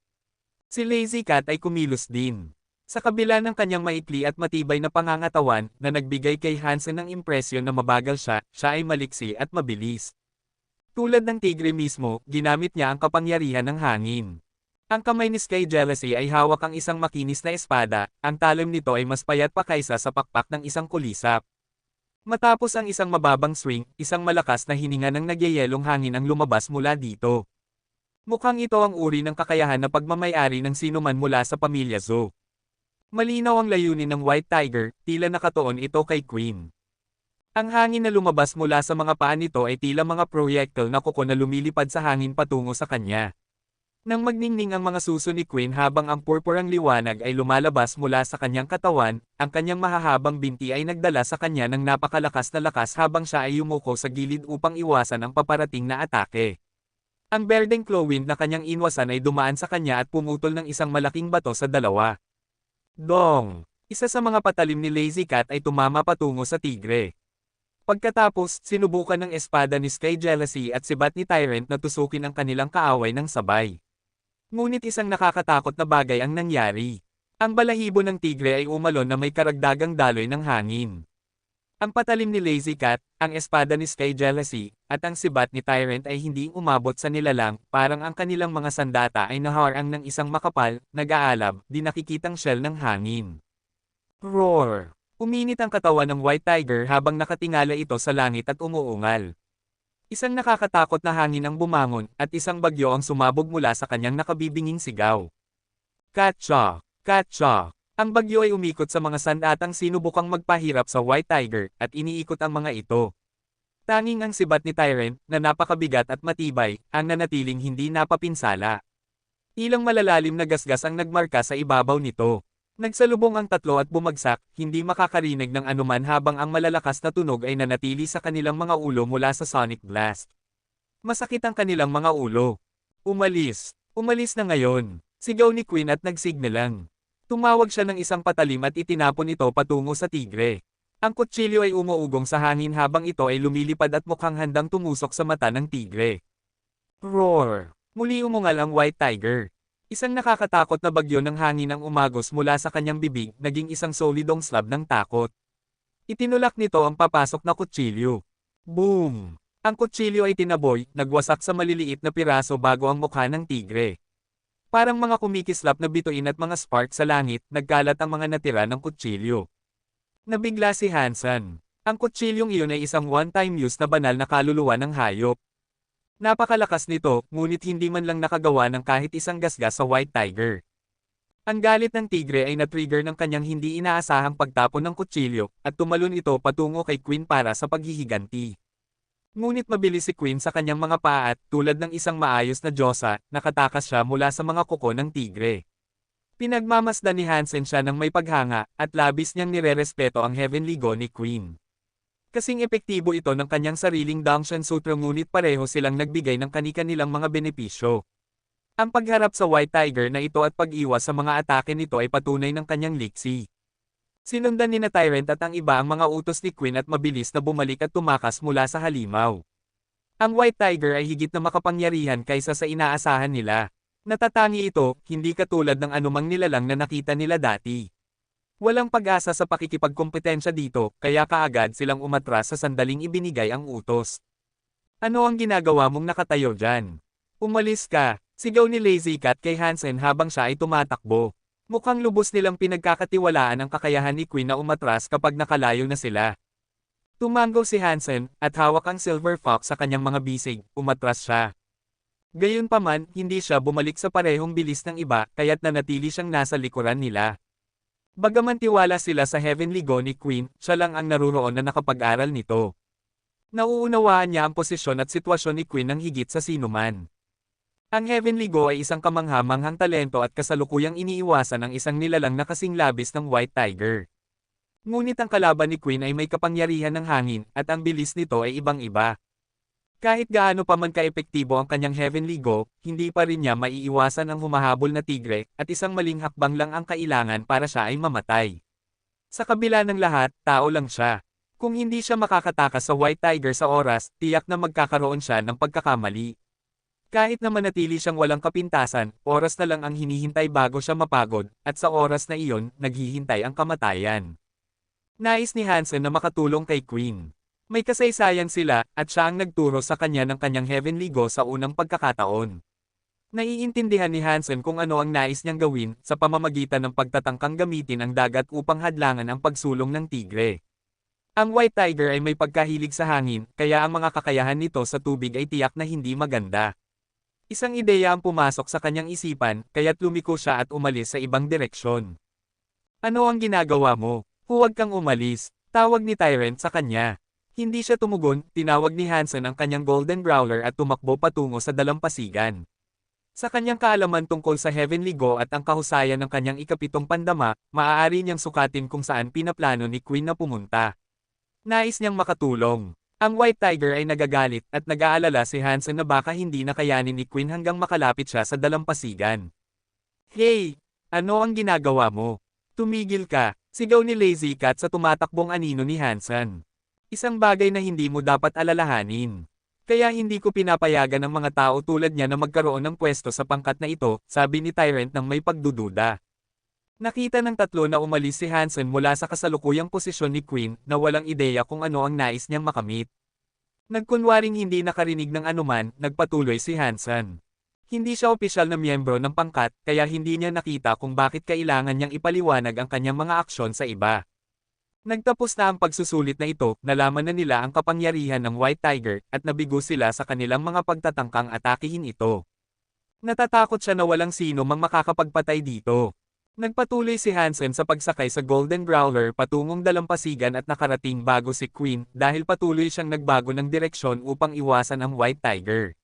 Si Lazy Cat ay kumilos din. Sa kabila ng kanyang maikli at matibay na pangangatawan, na nagbigay kay Hansen ng impresyon na mabagal siya ay maliksi at mabilis. Tulad ng tigre mismo, ginamit niya ang kapangyarihan ng hangin. Ang kamay ni Sky Jealousy ay hawak ang isang makinis na espada, ang talim nito ay mas payat pa kaysa sa pakpak ng isang kulisap. Matapos ang isang mababang swing, isang malakas na hininga ng nagyayelong hangin ang lumabas mula dito. Mukhang ito ang uri ng kakayahan na pagmamayari ng sinuman mula sa pamilya Zhou. Malinaw ang layunin ng White Tiger, tila nakatuon ito kay Queen. Ang hangin na lumabas mula sa mga paa nito ay tila mga projectile na kuko na lumilipad sa hangin patungo sa kanya. Nang magningning ang mga suso ni Queen habang ang purpurang liwanag ay lumalabas mula sa kanyang katawan, ang kanyang mahahabang binti ay nagdala sa kanya ng napakalakas na lakas habang siya ay yumuko sa gilid upang iwasan ang paparating na atake. Ang berdeng clawwind na kanyang inwasan ay dumaan sa kanya at pumutol ng isang malaking bato sa dalawa. Dong! Isa sa mga patalim ni Lazy Cat ay tumama patungo sa tigre. Pagkatapos, sinubukan ng espada ni Sky Jealousy at sibat ni Tyrant na tusukin ang kanilang kaaway ng sabay. Ngunit isang nakakatakot na bagay ang nangyari. Ang balahibo ng tigre ay umalon na may karagdagang daloy ng hangin. Ang patalim ni Lazy Cat, ang espada ni Sky Jealousy, at ang sibat ni Tyrant ay hindi umabot sa nilalang, parang ang kanilang mga sandata ay naharang ng isang makapal, nag-aalab, di nakikitang shell ng hangin. Roar! Uminit ang katawan ng White Tiger habang nakatingala ito sa langit at umuungal. Isang nakakatakot na hangin ang bumangon, at isang bagyo ang sumabog mula sa kanyang nakabibinging sigaw. Katsa! Katsa! Ang bagyo ay umikot sa mga sandatang sinubukang magpahirap sa White Tiger, at iniikot ang mga ito. Tanging ang sibat ni Tyrant, na napakabigat at matibay, ang nanatiling hindi napapinsala. Ilang malalalim na gasgas ang nagmarka sa ibabaw nito. Nagsalubong ang tatlo at bumagsak, hindi makakarinig ng anuman habang ang malalakas na tunog ay nanatili sa kanilang mga ulo mula sa sonic blast. Masakit ang kanilang mga ulo. Umalis. Umalis na ngayon. Sigaw ni Queen at nagsignalang. Tumawag siya ng isang patalim at itinapon ito patungo sa tigre. Ang kutsilyo ay umuugong sa hangin habang ito ay lumilipad at mukhang handang tumusok sa mata ng tigre. Roar! Muli umungal ang White Tiger. Isang nakakatakot na bagyo ng hangin ang umagos mula sa kanyang bibig, naging isang solidong slab ng takot. Itinulak nito ang papasok na kutsilyo. Boom! Ang kutsilyo ay tinaboy, nagwasak sa maliliit na piraso bago ang mukha ng tigre. Parang mga kumikislap na bituin at mga spark sa langit, nagkalat ang mga natira ng kutsilyo. Nabigla si Hansen. Ang kutsilyong iyon ay isang one-time use na banal na kaluluwa ng hayop. Napakalakas nito, ngunit hindi man lang nakagawa ng kahit isang gasgas sa White Tiger. Ang galit ng tigre ay na-trigger ng kanyang hindi inaasahang pagtapon ng kutsilyo, at tumalon ito patungo kay Queen para sa paghihiganti. Ngunit mabilis si Queen sa kanyang mga paa at, tulad ng isang maayos na diyosa, nakatakas siya mula sa mga kuko ng tigre. Pinagmamasdan ni Hansen siya ng may paghanga, at labis niyang nirerespeto ang heavenly go ni Queen. Kasing epektibo ito ng kanyang sariling Dangshan Sutra ngunit pareho silang nagbigay ng kani-kanilang mga benepisyo. Ang pagharap sa White Tiger na ito at pag-iwas sa mga atake nito ay patunay ng kanyang liksi. Sinundan ni na Tyrant at ang iba ang mga utos ni Queen at mabilis na bumalik at tumakas mula sa halimaw. Ang White Tiger ay higit na makapangyarihan kaysa sa inaasahan nila. Natatangi ito, hindi katulad ng anumang nilalang na nakita nila dati. Walang pag-asa sa pakikipagkompetensya dito, kaya kaagad silang umatras sa sandaling ibinigay ang utos. Ano ang ginagawa mong nakatayo dyan? Umalis ka, sigaw ni Lazy Cat kay Hansen habang siya ay tumatakbo. Mukhang lubos nilang pinagkakatiwalaan ang kakayahan ni Queen na umatras kapag nakalayo na sila. Tumango si Hansen, at hawak ang Silver Fox sa kanyang mga bisig, umatras siya. Gayunpaman, hindi siya bumalik sa parehong bilis ng iba, kaya't nanatili siyang nasa likuran nila. Bagaman tiwala sila sa heavenly go ni Queen, siya lang ang naruroon na nakapag-aral nito. Nauunawaan niya ang posisyon at sitwasyon ni Queen ng higit sa sinuman. Ang heavenly go ay isang kamangha-manghang talento at kasalukuyang iniiwasan ang isang nilalang na kasing labis ng White Tiger. Ngunit ang kalaban ni Queen ay may kapangyarihan ng hangin, at ang bilis nito ay ibang-iba. Kahit gaano pa man kaepektibo ang kanyang heavenly go, hindi pa rin niya maiiwasan ang humahabol na tigre, at isang maling hakbang lang ang kailangan para siya ay mamatay. Sa kabila ng lahat, tao lang siya. Kung hindi siya makakatakas sa White Tiger sa oras, tiyak na magkakaroon siya ng pagkakamali. Kahit na manatili siyang walang kapintasan, oras na lang ang hinihintay bago siya mapagod, at sa oras na iyon, naghihintay ang kamatayan. Nais ni Hansen na makatulong kay Queen. May kasaysayan sila, at siya ang nagturo sa kanya ng kanyang heavenly go sa unang pagkakataon. Naiintindihan ni Hansen kung ano ang nais niyang gawin sa pamamagitan ng pagtatangkang gamitin ang dagat upang hadlangan ang pagsulong ng tigre. Ang White Tiger ay may pagkahilig sa hangin, kaya ang mga kakayahan nito sa tubig ay tiyak na hindi maganda. Isang ideya ang pumasok sa kanyang isipan, kaya't lumiko siya at umalis sa ibang direksyon. Ano ang ginagawa mo? Huwag kang umalis, tawag ni Tyrant sa kanya. Hindi siya tumugon, tinawag ni Hansen ang kanyang Golden Growler at tumakbo patungo sa dalampasigan. Sa kanyang kaalaman tungkol sa Heavenly Go at ang kahusayan ng kanyang ikapitong pandama, maaari niyang sukatin kung saan pinaplano ni Queen na pumunta. Nais niyang makatulong. Ang White Tiger ay nagagalit at nag-aalala si Hansen na baka hindi na kayanin ni Queen hanggang makalapit siya sa dalampasigan. Hey! Ano ang ginagawa mo? Tumigil ka, sigaw ni Lazy Cat sa tumatakbong anino ni Hansen. Isang bagay na hindi mo dapat alalahanin. Kaya hindi ko pinapayagan ng mga tao tulad niya na magkaroon ng pwesto sa pangkat na ito, sabi ni Tyrant ng may pagdududa. Nakita ng tatlo na umalis si Hansen mula sa kasalukuyang posisyon ni Queen na walang ideya kung ano ang nais niyang makamit. Nagkunwaring hindi nakarinig ng anuman, nagpatuloy si Hansen. Hindi siya opisyal na miyembro ng pangkat, kaya hindi niya nakita kung bakit kailangan niyang ipaliwanag ang kanyang mga aksyon sa iba. Nagtapos na ang pagsusulit na ito, nalaman na nila ang kapangyarihan ng White Tiger, at nabigo sila sa kanilang mga pagtatangkang atakihin ito. Natatakot siya na walang sino mang makakapagpatay dito. Nagpatuloy si Hansen sa pagsakay sa Golden Growler patungong dalampasigan at nakarating bago si Queen dahil patuloy siyang nagbago ng direksyon upang iwasan ang White Tiger.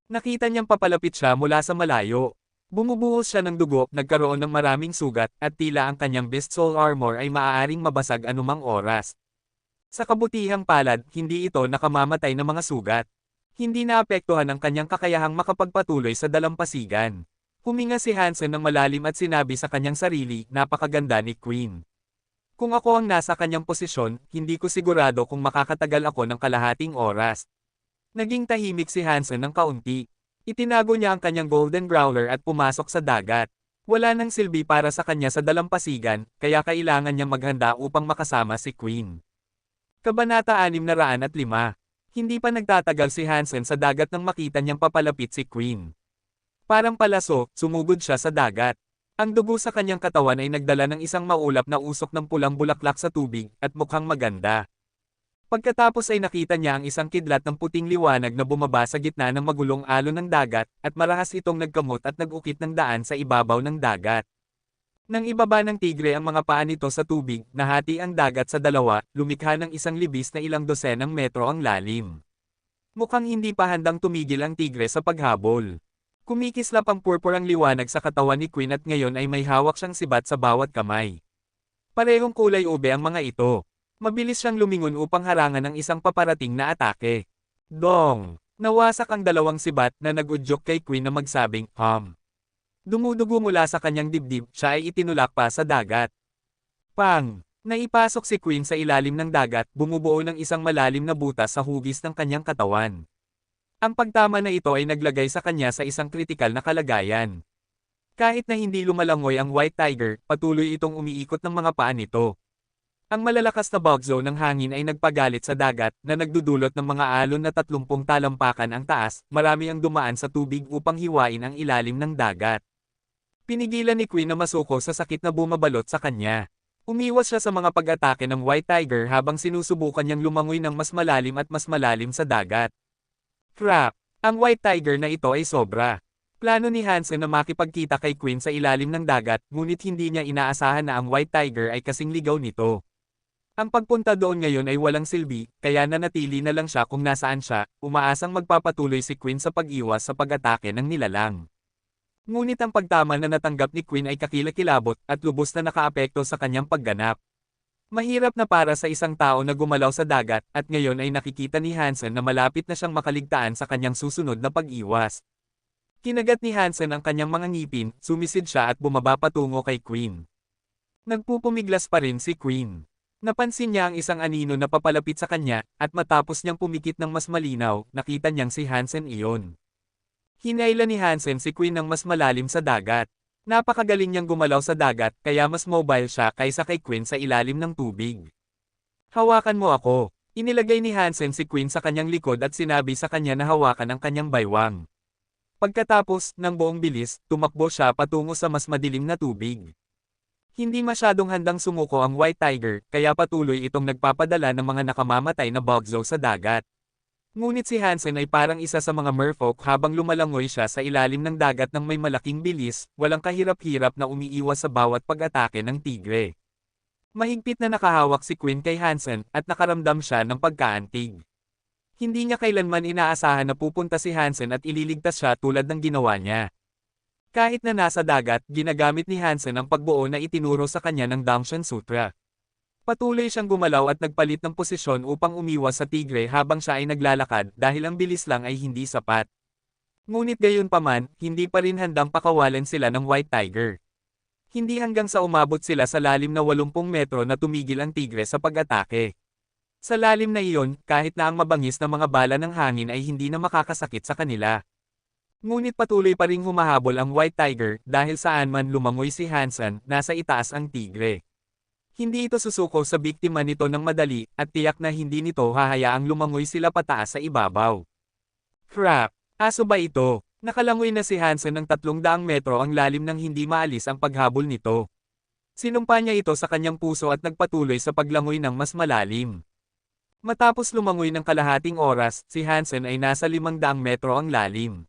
Nakita niyang papalapit siya mula sa malayo. Bumubuhos siya ng dugo, nagkaroon ng maraming sugat, at tila ang kanyang best soul armor ay maaaring mabasag anumang oras. Sa kabutihang palad, hindi ito nakamamatay ng mga sugat. Hindi naapektuhan ang kanyang kakayahang makapagpatuloy sa dalampasigan. Huminga si Hansen ng malalim at sinabi sa kanyang sarili, napakaganda ni Queen. Kung ako ang nasa kanyang posisyon, hindi ko sigurado kung makakatagal ako ng kalahating oras. Naging tahimik si Hansen ng kaunti. Itinago niya ang kanyang golden growler at pumasok sa dagat. Wala nang silbi para sa kanya sa dalampasigan, kaya kailangan niyang maghanda upang makasama si Queen. Kabanata 605. Hindi pa nagtatagal si Hansen sa dagat nang makita niyang papalapit si Queen. Parang palaso, sumugod siya sa dagat. Ang dugo sa kanyang katawan ay nagdala ng isang maulap na usok ng pulang bulaklak sa tubig, at mukhang maganda. Pagkatapos ay nakita niya ang isang kidlat ng puting liwanag na bumaba sa gitna ng magulong alon ng dagat, at marahas itong nagkamot at nag-ukit ng daan sa ibabaw ng dagat. Nang ibaba ng tigre ang mga paa nito sa tubig, nahati ang dagat sa dalawa, lumikha ng isang libis na ilang dosenang metro ang lalim. Mukhang hindi pa handang tumigil ang tigre sa paghabol. Kumikislap ang purpurang liwanag sa katawan ni Queen at ngayon ay may hawak siyang sibat sa bawat kamay. Parehong kulay ube ang mga ito. Mabilis siyang lumingon upang harangan ng isang paparating na atake. Dong! Nawasak ang dalawang sibat na nag-udyok kay Queen na magsabing, Dumudugo mula sa kanyang dibdib, siya ay itinulak pa sa dagat. Pang! Naipasok si Queen sa ilalim ng dagat, bumubuo ng isang malalim na butas sa hugis ng kanyang katawan. Ang pagtama na ito ay naglagay sa kanya sa isang kritikal na kalagayan. Kahit na hindi lumalangoy ang White Tiger, patuloy itong umiikot ng mga paa nito. Ang malalakas na bagyo ng hangin ay nagpagalit sa dagat, na nagdudulot ng mga alon na 30 talampakan ang taas, marami ang dumaan sa tubig upang hiwain ang ilalim ng dagat. Pinigilan ni Queen na masuko sa sakit na bumabalot sa kanya. Umiwas siya sa mga pag-atake ng White Tiger habang sinusubukan niyang lumangoy ng mas malalim sa dagat. Crap! Ang White Tiger na ito ay sobra. Plano ni Hansen na makipagkita kay Queen sa ilalim ng dagat, ngunit hindi niya inaasahan na ang White Tiger ay kasing ligaw nito. Ang pagpunta doon ngayon ay walang silbi, kaya nanatili na lang siya kung nasaan siya, umaasang magpapatuloy si Queen sa pag-iwas sa pag-atake ng nilalang. Ngunit ang pagtama na natanggap ni Queen ay kakilakilabot at lubos na nakaapekto sa kanyang pagganap. Mahirap na para sa isang tao na gumalaw sa dagat, at ngayon ay nakikita ni Hansen na malapit na siyang makaligtaan sa kanyang susunod na pag-iwas. Kinagat ni Hansen ang kanyang mga ngipin, sumisid siya at bumaba patungo kay Queen. Nagpupumiglas pa rin si Queen. Napansin niya ang isang anino na papalapit sa kanya, at matapos niyang pumikit ng mas malinaw, nakita niyang si Hansen iyon. Hinailan ni Hansen si Queen ng mas malalim sa dagat. Napakagaling niyang gumalaw sa dagat, kaya mas mobile siya kaysa kay Queen sa ilalim ng tubig. Hawakan mo ako. Inilagay ni Hansen si Queen sa kanyang likod at sinabi sa kanya na hawakan ang kanyang baywang. Pagkatapos, ng buong bilis, tumakbo siya patungo sa mas madilim na tubig. Hindi masyadong handang sumuko ang White Tiger, kaya patuloy itong nagpapadala ng mga nakamamatay na bagyo sa dagat. Ngunit si Hansen ay parang isa sa mga merfolk habang lumalangoy siya sa ilalim ng dagat ng may malaking bilis, walang kahirap-hirap na umiiwas sa bawat pag-atake ng tigre. Mahigpit na nakahawak si Queen kay Hansen, at nakaramdam siya ng pagkaantig. Hindi niya kailanman inaasahan na pupunta si Hansen at ililigtas siya tulad ng ginawa niya. Kahit na nasa dagat, ginagamit ni Hansen ang pagbuo na itinuro sa kanya ng Damshan Sutra. Patuloy siyang gumalaw at nagpalit ng posisyon upang umiwas sa tigre habang siya ay naglalakad dahil ang bilis lang ay hindi sapat. Ngunit gayunpaman, hindi pa rin handang pakawalan sila ng White Tiger. Hindi hanggang sa umabot sila sa lalim na 80 metro na tumigil ang tigre sa pag-atake. Sa lalim na iyon, kahit na ang mabangis na mga bala ng hangin ay hindi na makakasakit sa kanila. Ngunit patuloy pa ring humahabol ang White Tiger dahil saan man lumangoy si Hansen, nasa itaas ang tigre. Hindi ito susuko sa biktima nito ng madali, at tiyak na hindi nito hahayaang lumangoy sila pataas sa ibabaw. Crap! Aso ba ito? Nakalangoy na si Hansen ng 300 metro ang lalim nang hindi maalis ang paghabol nito. Sinumpa niya ito sa kanyang puso at nagpatuloy sa paglangoy ng mas malalim. Matapos lumangoy ng kalahating oras, si Hansen ay nasa 500 metro ang lalim.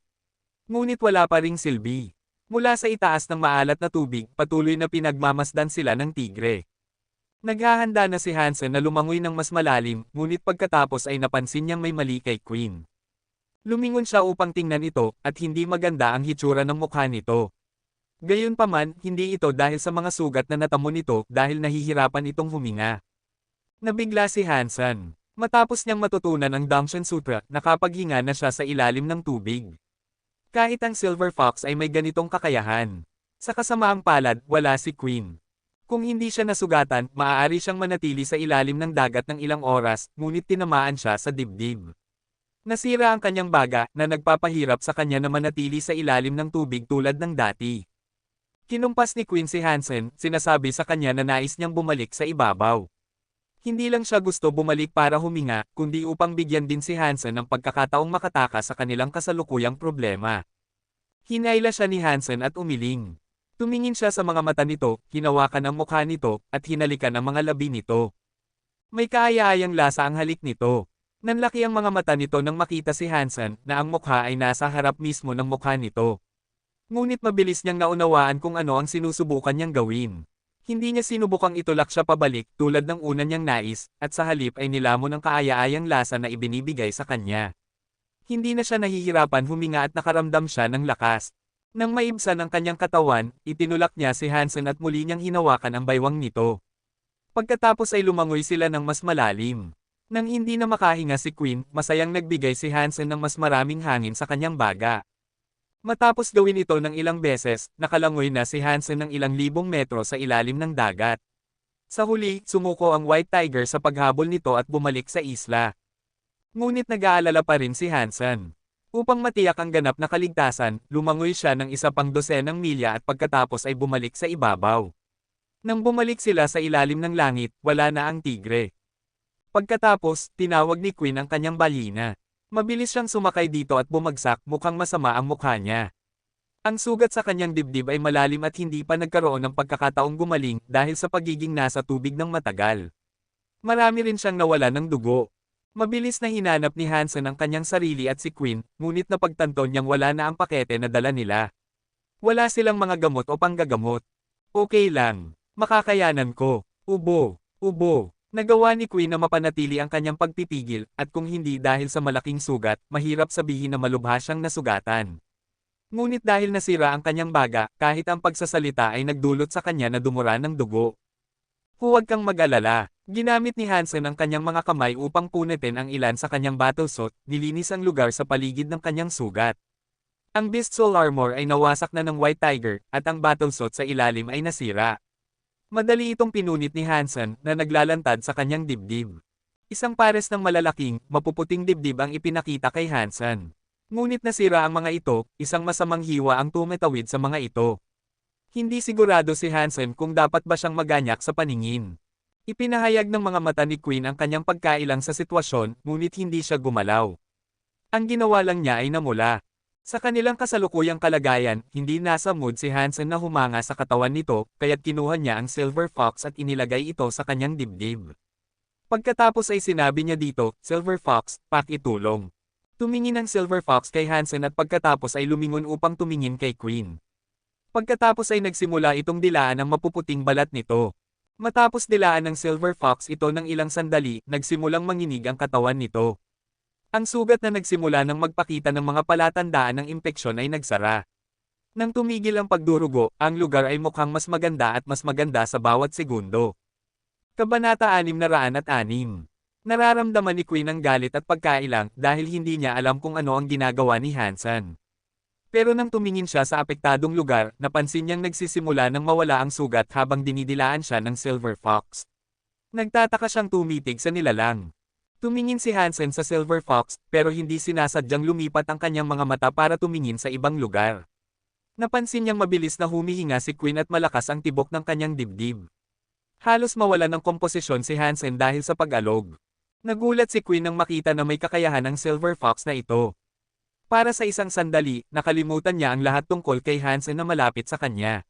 Ngunit wala pa ring silbi. Mula sa itaas ng maalat na tubig, patuloy na pinagmamasdan sila ng tigre. Naghahanda na si Hansen na lumangoy ng mas malalim, ngunit pagkatapos ay napansin niyang may mali kay Queen. Lumingon siya upang tingnan ito, at hindi maganda ang hitsura ng mukha nito. Gayunpaman, hindi ito dahil sa mga sugat na natamo nito dahil nahihirapan itong huminga. Nabigla si Hansen. Matapos niyang matutunan ang Damshan Sutra, nakapaghinga na siya sa ilalim ng tubig. Kahit ang Silver Fox ay may ganitong kakayahan. Sa kasamaang palad, wala si Queen. Kung hindi siya nasugatan, maaari siyang manatili sa ilalim ng dagat ng ilang oras, ngunit tinamaan siya sa dibdib. Nasira ang kanyang baga, na nagpapahirap sa kanya na manatili sa ilalim ng tubig tulad ng dati. Kinumpas ni Queen si Hansen, sinasabi sa kanya na nais niyang bumalik sa ibabaw. Hindi lang siya gusto bumalik para huminga, kundi upang bigyan din si Hansen ng pagkakataong makatakas sa kanilang kasalukuyang problema. Hinayla siya ni Hansen at umiling. Tumingin siya sa mga mata nito, hinawakan ang mukha nito, at hinalikan ang mga labi nito. May kaaya-ayang lasa ang halik nito. Nanlaki ang mga mata nito nang makita si Hansen na ang mukha ay nasa harap mismo ng mukha nito. Ngunit mabilis niyang naunawaan kung ano ang sinusubukan niyang gawin. Hindi niya sinubukang itulak siya pabalik tulad ng una niyang nais, at sa halip ay nilamon ang kaaya-ayang lasa na ibinibigay sa kanya. Hindi na siya nahihirapan huminga at nakaramdam siya ng lakas. Nang maibsan ang kanyang katawan, itinulak niya si Hansen at muli niyang hinawakan ang baywang nito. Pagkatapos ay lumangoy sila ng mas malalim. Nang hindi na makahinga si Queen, masayang nagbigay si Hansen ng mas maraming hangin sa kanyang baga. Matapos gawin ito ng ilang beses, nakalangoy na si Hansen ng ilang libong metro sa ilalim ng dagat. Sa huli, sumuko ang White Tiger sa paghabol nito at bumalik sa isla. Ngunit nag-aalala pa rin si Hansen. Upang matiyak ang ganap na kaligtasan, lumangoy siya ng isa pang dosenang milya at pagkatapos ay bumalik sa ibabaw. Nang bumalik sila sa ilalim ng langit, wala na ang tigre. Pagkatapos, tinawag ni Queen ang kanyang balina. Mabilis siyang sumakay dito at bumagsak, mukhang masama ang mukha niya. Ang sugat sa kanyang dibdib ay malalim at hindi pa nagkaroon ng pagkakataong gumaling dahil sa pagiging nasa tubig ng matagal. Marami rin siyang nawala ng dugo. Mabilis na hinanap ni Hansen ang kanyang sarili at si Queen, ngunit napagtanto niyang wala na ang pakete na dala nila. Wala silang mga gamot o panggagamot. Okay lang. Makakayanan ko. Ubo. Ubo. Nagawa ni Queen na mapanatili ang kanyang pagpipigil, at kung hindi dahil sa malaking sugat, mahirap sabihin na malubha siyang nasugatan. Ngunit dahil nasira ang kanyang baga, kahit ang pagsasalita ay nagdulot sa kanya na dumura ng dugo. Huwag kang mag-alala. Ginamit ni Hansen ang kanyang mga kamay upang punitin ang ilan sa kanyang battlesuit, nilinis ang lugar sa paligid ng kanyang sugat. Ang Beast Soul Armor ay nawasak na ng White Tiger, at ang battlesuit sa ilalim ay nasira. Madali itong pinunit ni Hansen na naglalantad sa kanyang dibdib. Isang pares ng malalaking, mapuputing dibdib ang ipinakita kay Hansen. Ngunit nasira ang mga ito, isang masamang hiwa ang tumetawid sa mga ito. Hindi sigurado si Hansen kung dapat ba siyang maganyak sa paningin. Ipinahayag ng mga mata ni Queen ang kanyang pagkailang sa sitwasyon, ngunit hindi siya gumalaw. Ang ginawa lang niya ay namula. Sa kanilang kasalukuyang kalagayan, hindi nasa mood si Hansen na humanga sa katawan nito, kaya't kinuha niya ang Silver Fox at inilagay ito sa kanyang dibdib. Pagkatapos ay sinabi niya dito, Silver Fox, pakitulong. Tumingin ang Silver Fox kay Hansen at pagkatapos ay lumingon upang tumingin kay Queen. Pagkatapos ay nagsimula itong dilaan ang mapuputing balat nito. Matapos dilaan ng Silver Fox ito ng ilang sandali, nagsimulang manginig ang katawan nito. Ang sugat na nagsimula ng magpakita ng mga palatandaan ng impeksyon ay nagsara. Nang tumigil ang pagdurugo, ang lugar ay mukhang mas maganda at mas maganda sa bawat segundo. Kabanata 606. Nararamdaman ni Queen ang galit at pagkailang dahil hindi niya alam kung ano ang ginagawa ni Hansen. Pero nang tumingin siya sa apektadong lugar, napansin niyang nagsisimula ng mawala ang sugat habang dinidilaan siya ng Silver Fox. Nagtataka siyang tumitig sa nilalang. Tumingin si Hansen sa Silver Fox, pero hindi sinasadyang lumipat ang kanyang mga mata para tumingin sa ibang lugar. Napansin niyang mabilis na humihinga si Queen at malakas ang tibok ng kanyang dibdib. Halos mawala ng komposisyon si Hansen dahil sa pag-alog. Nagulat si Queen nang makita na may kakayahan ang Silver Fox na ito. Para sa isang sandali, nakalimutan niya ang lahat tungkol kay Hansen na malapit sa kanya.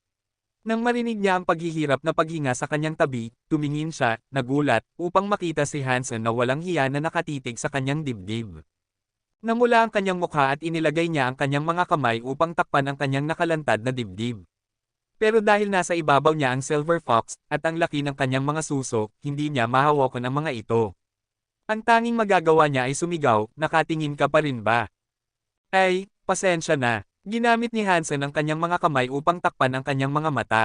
Nang marinig niya ang paghihirap na paghinga sa kanyang tabi, tumingin siya, nagulat, upang makita si Hansen na walang hiya na nakatitig sa kanyang dibdib. Namula ang kanyang mukha at inilagay niya ang kanyang mga kamay upang takpan ang kanyang nakalantad na dibdib. Pero dahil nasa ibabaw niya ang Silver Fox, at ang laki ng kanyang mga suso, hindi niya mahawakan ang mga ito. Ang tanging magagawa niya ay sumigaw, nakatingin ka pa rin ba? Ay, pasensya na. Ginamit ni Hansen ang kanyang mga kamay upang takpan ang kanyang mga mata.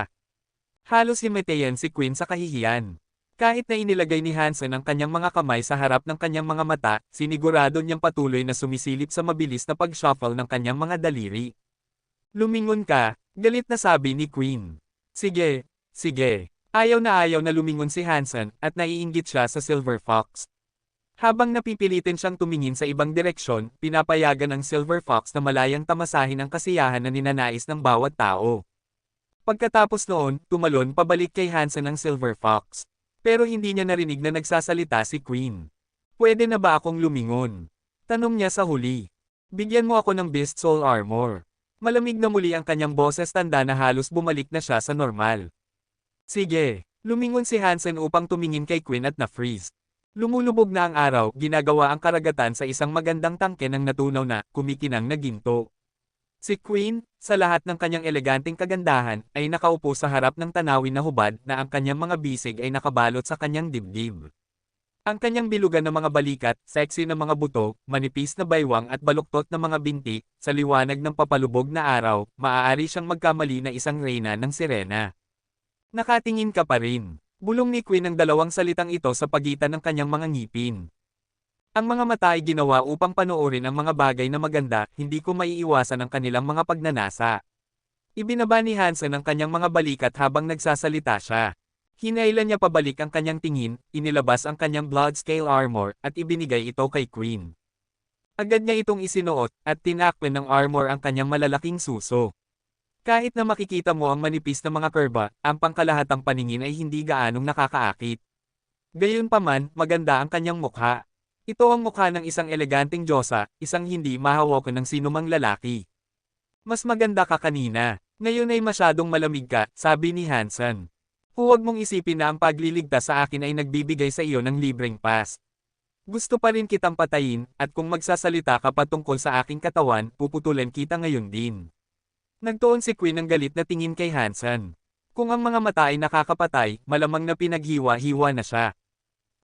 Halos himatayan si Queen sa kahihiyan. Kahit na inilagay ni Hansen ang kanyang mga kamay sa harap ng kanyang mga mata, sinigurado niyang patuloy na sumisilip sa mabilis na pag-shuffle ng kanyang mga daliri. Lumingon ka, galit na sabi ni Queen. Sige, sige. Ayaw na lumingon si Hansen at naiinggit siya sa Silver Fox. Habang napipilitin siyang tumingin sa ibang direksyon, pinapayagan ng Silver Fox na malayang tamasahin ang kasiyahan na ninanais ng bawat tao. Pagkatapos noon, tumalon pabalik kay Hansen ang Silver Fox. Pero hindi niya narinig na nagsasalita si Queen. Pwede na ba akong lumingon? Tanong niya sa huli. Bigyan mo ako ng Beast Soul Armor. Malamig na muli ang kanyang boses, tanda na halos bumalik na siya sa normal. Sige, lumingon si Hansen upang tumingin kay Queen at na-freeze. Lumulubog na ang araw, ginagawa ang karagatan sa isang magandang tangke ng natunaw na, kumikinang na ginto. Si Queen, sa lahat ng kanyang eleganteng kagandahan, ay nakaupo sa harap ng tanawin na hubad na ang kanyang mga bisig ay nakabalot sa kanyang dibdib. Ang kanyang bilugan na mga balikat, sexy na mga buto, manipis na baywang at baluktot na mga binti, sa liwanag ng papalubog na araw, maaari siyang magkamali na isang reyna ng sirena. Nakatingin ka pa rin. Bulong ni Queen ang dalawang salitang ito sa pagitan ng kanyang mga ngipin. Ang mga mata ay ginawa upang panoorin ang mga bagay na maganda, hindi ko maiiwasan ang kanilang mga pagnanasa. Ibinaba ni Hansen ang kanyang mga balikat habang nagsasalita siya. Hinailan niya pabalik ang kanyang tingin, inilabas ang kanyang blood scale armor, at ibinigay ito kay Queen. Agad niya itong isinuot, at tinakpan ng armor ang kanyang malalaking suso. Kahit na makikita mo ang manipis na mga kurba, ang pangkalahatang paningin ay hindi gaanong nakakaakit. Gayunpaman, maganda ang kanyang mukha. Ito ang mukha ng isang eleganteng diyosa, isang hindi mahawakan ng sinumang lalaki. Mas maganda ka kanina. Ngayon ay masyadong malamig ka, sabi ni Hansen. Huwag mong isipin na ang pagliligtas sa akin ay nagbibigay sa iyo ng libreng pass. Gusto pa rin kitang patayin, at kung magsasalita ka patungkol sa aking katawan, puputulan kita ngayon din. Nagtuon si Queen ng galit na tingin kay Hansen. Kung ang mga mata ay nakakapatay, malamang na pinaghiwa-hiwa na siya.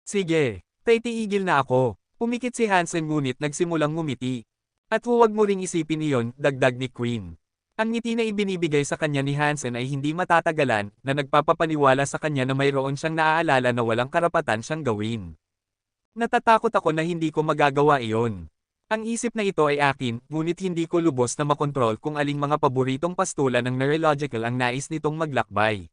Sige. Titigil na ako. Pumikit si Hansen ngunit nagsimulang ngumiti. At huwag mo ring isipin iyon, dagdag ni Queen. Ang ngiti na ibinibigay sa kanya ni Hansen ay hindi matatagalan, na nagpapapaniwala sa kanya na mayroon siyang naaalala na walang karapatan siyang gawin. Natatakot ako na hindi ko magagawa iyon. Ang isip na ito ay akin, ngunit hindi ko lubos na makontrol kung aling mga paboritong pastula ng neurological ang nais nitong maglakbay.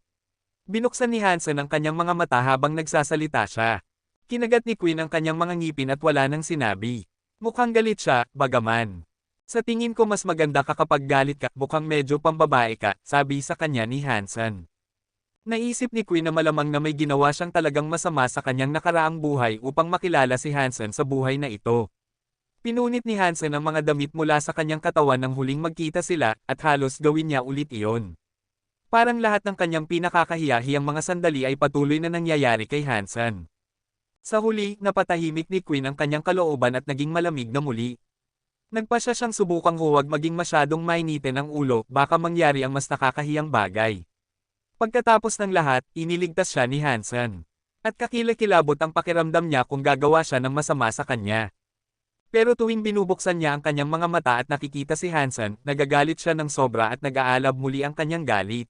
Binuksan ni Hansen ang kanyang mga mata habang nagsasalita siya. Kinagat ni Queen ang kanyang mga ngipin at wala nang sinabi. Mukhang galit siya, bagaman. Sa tingin ko mas maganda ka kapag galit ka, mukhang medyo pambabae ka, sabi sa kanya ni Hansen. Naisip ni Queen na malamang na may ginawa siyang talagang masama sa kanyang nakaraang buhay upang makilala si Hansen sa buhay na ito. Pinunit ni Hansen ang mga damit mula sa kanyang katawan nang huling magkita sila, at halos gawin niya ulit iyon. Parang lahat ng kanyang pinakakahiyahiyang mga sandali ay patuloy na nangyayari kay Hansen. Sa huli, napatahimik ni Queen ang kanyang kalooban at naging malamig na muli. Nagpasya siyang subukang huwag maging masyadong mainitin ang ulo, baka mangyari ang mas nakakahiyang bagay. Pagkatapos ng lahat, iniligtas siya ni Hansen. At kakilakilabot ang pakiramdam niya kung gagawa siya ng masama sa kanya. Pero tuwing binubuksan niya ang kanyang mga mata at nakikita si Hansen, nagagalit siya ng sobra at nag-aalab muli ang kanyang galit.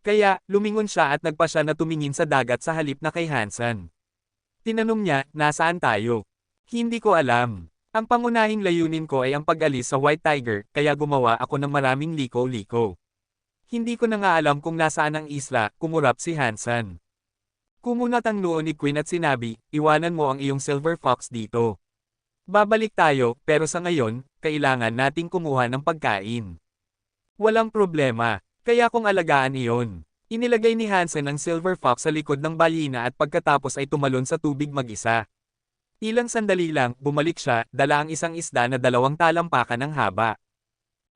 Kaya, lumingon siya at nagpasya na tumingin sa dagat sa halip na kay Hansen. Tinanong niya, nasaan tayo? Hindi ko alam. Ang pangunahing layunin ko ay ang pag-alis sa White Tiger, kaya gumawa ako ng maraming liko-liko. Hindi ko na nga alam kung nasaan ang isla, kumurap si Hansen. Kumunat ang noo ni Queen at sinabi, iwanan mo ang iyong Silver Fox dito. Babalik tayo, pero sa ngayon, kailangan nating kumuha ng pagkain. Walang problema, kaya kung alagaan iyon. Inilagay ni Hansen ang Silver Fox sa likod ng balyena at pagkatapos ay tumalon sa tubig mag-isa. Ilang sandali lang, bumalik siya, dala ang isang isda na 2 talampakan ng haba.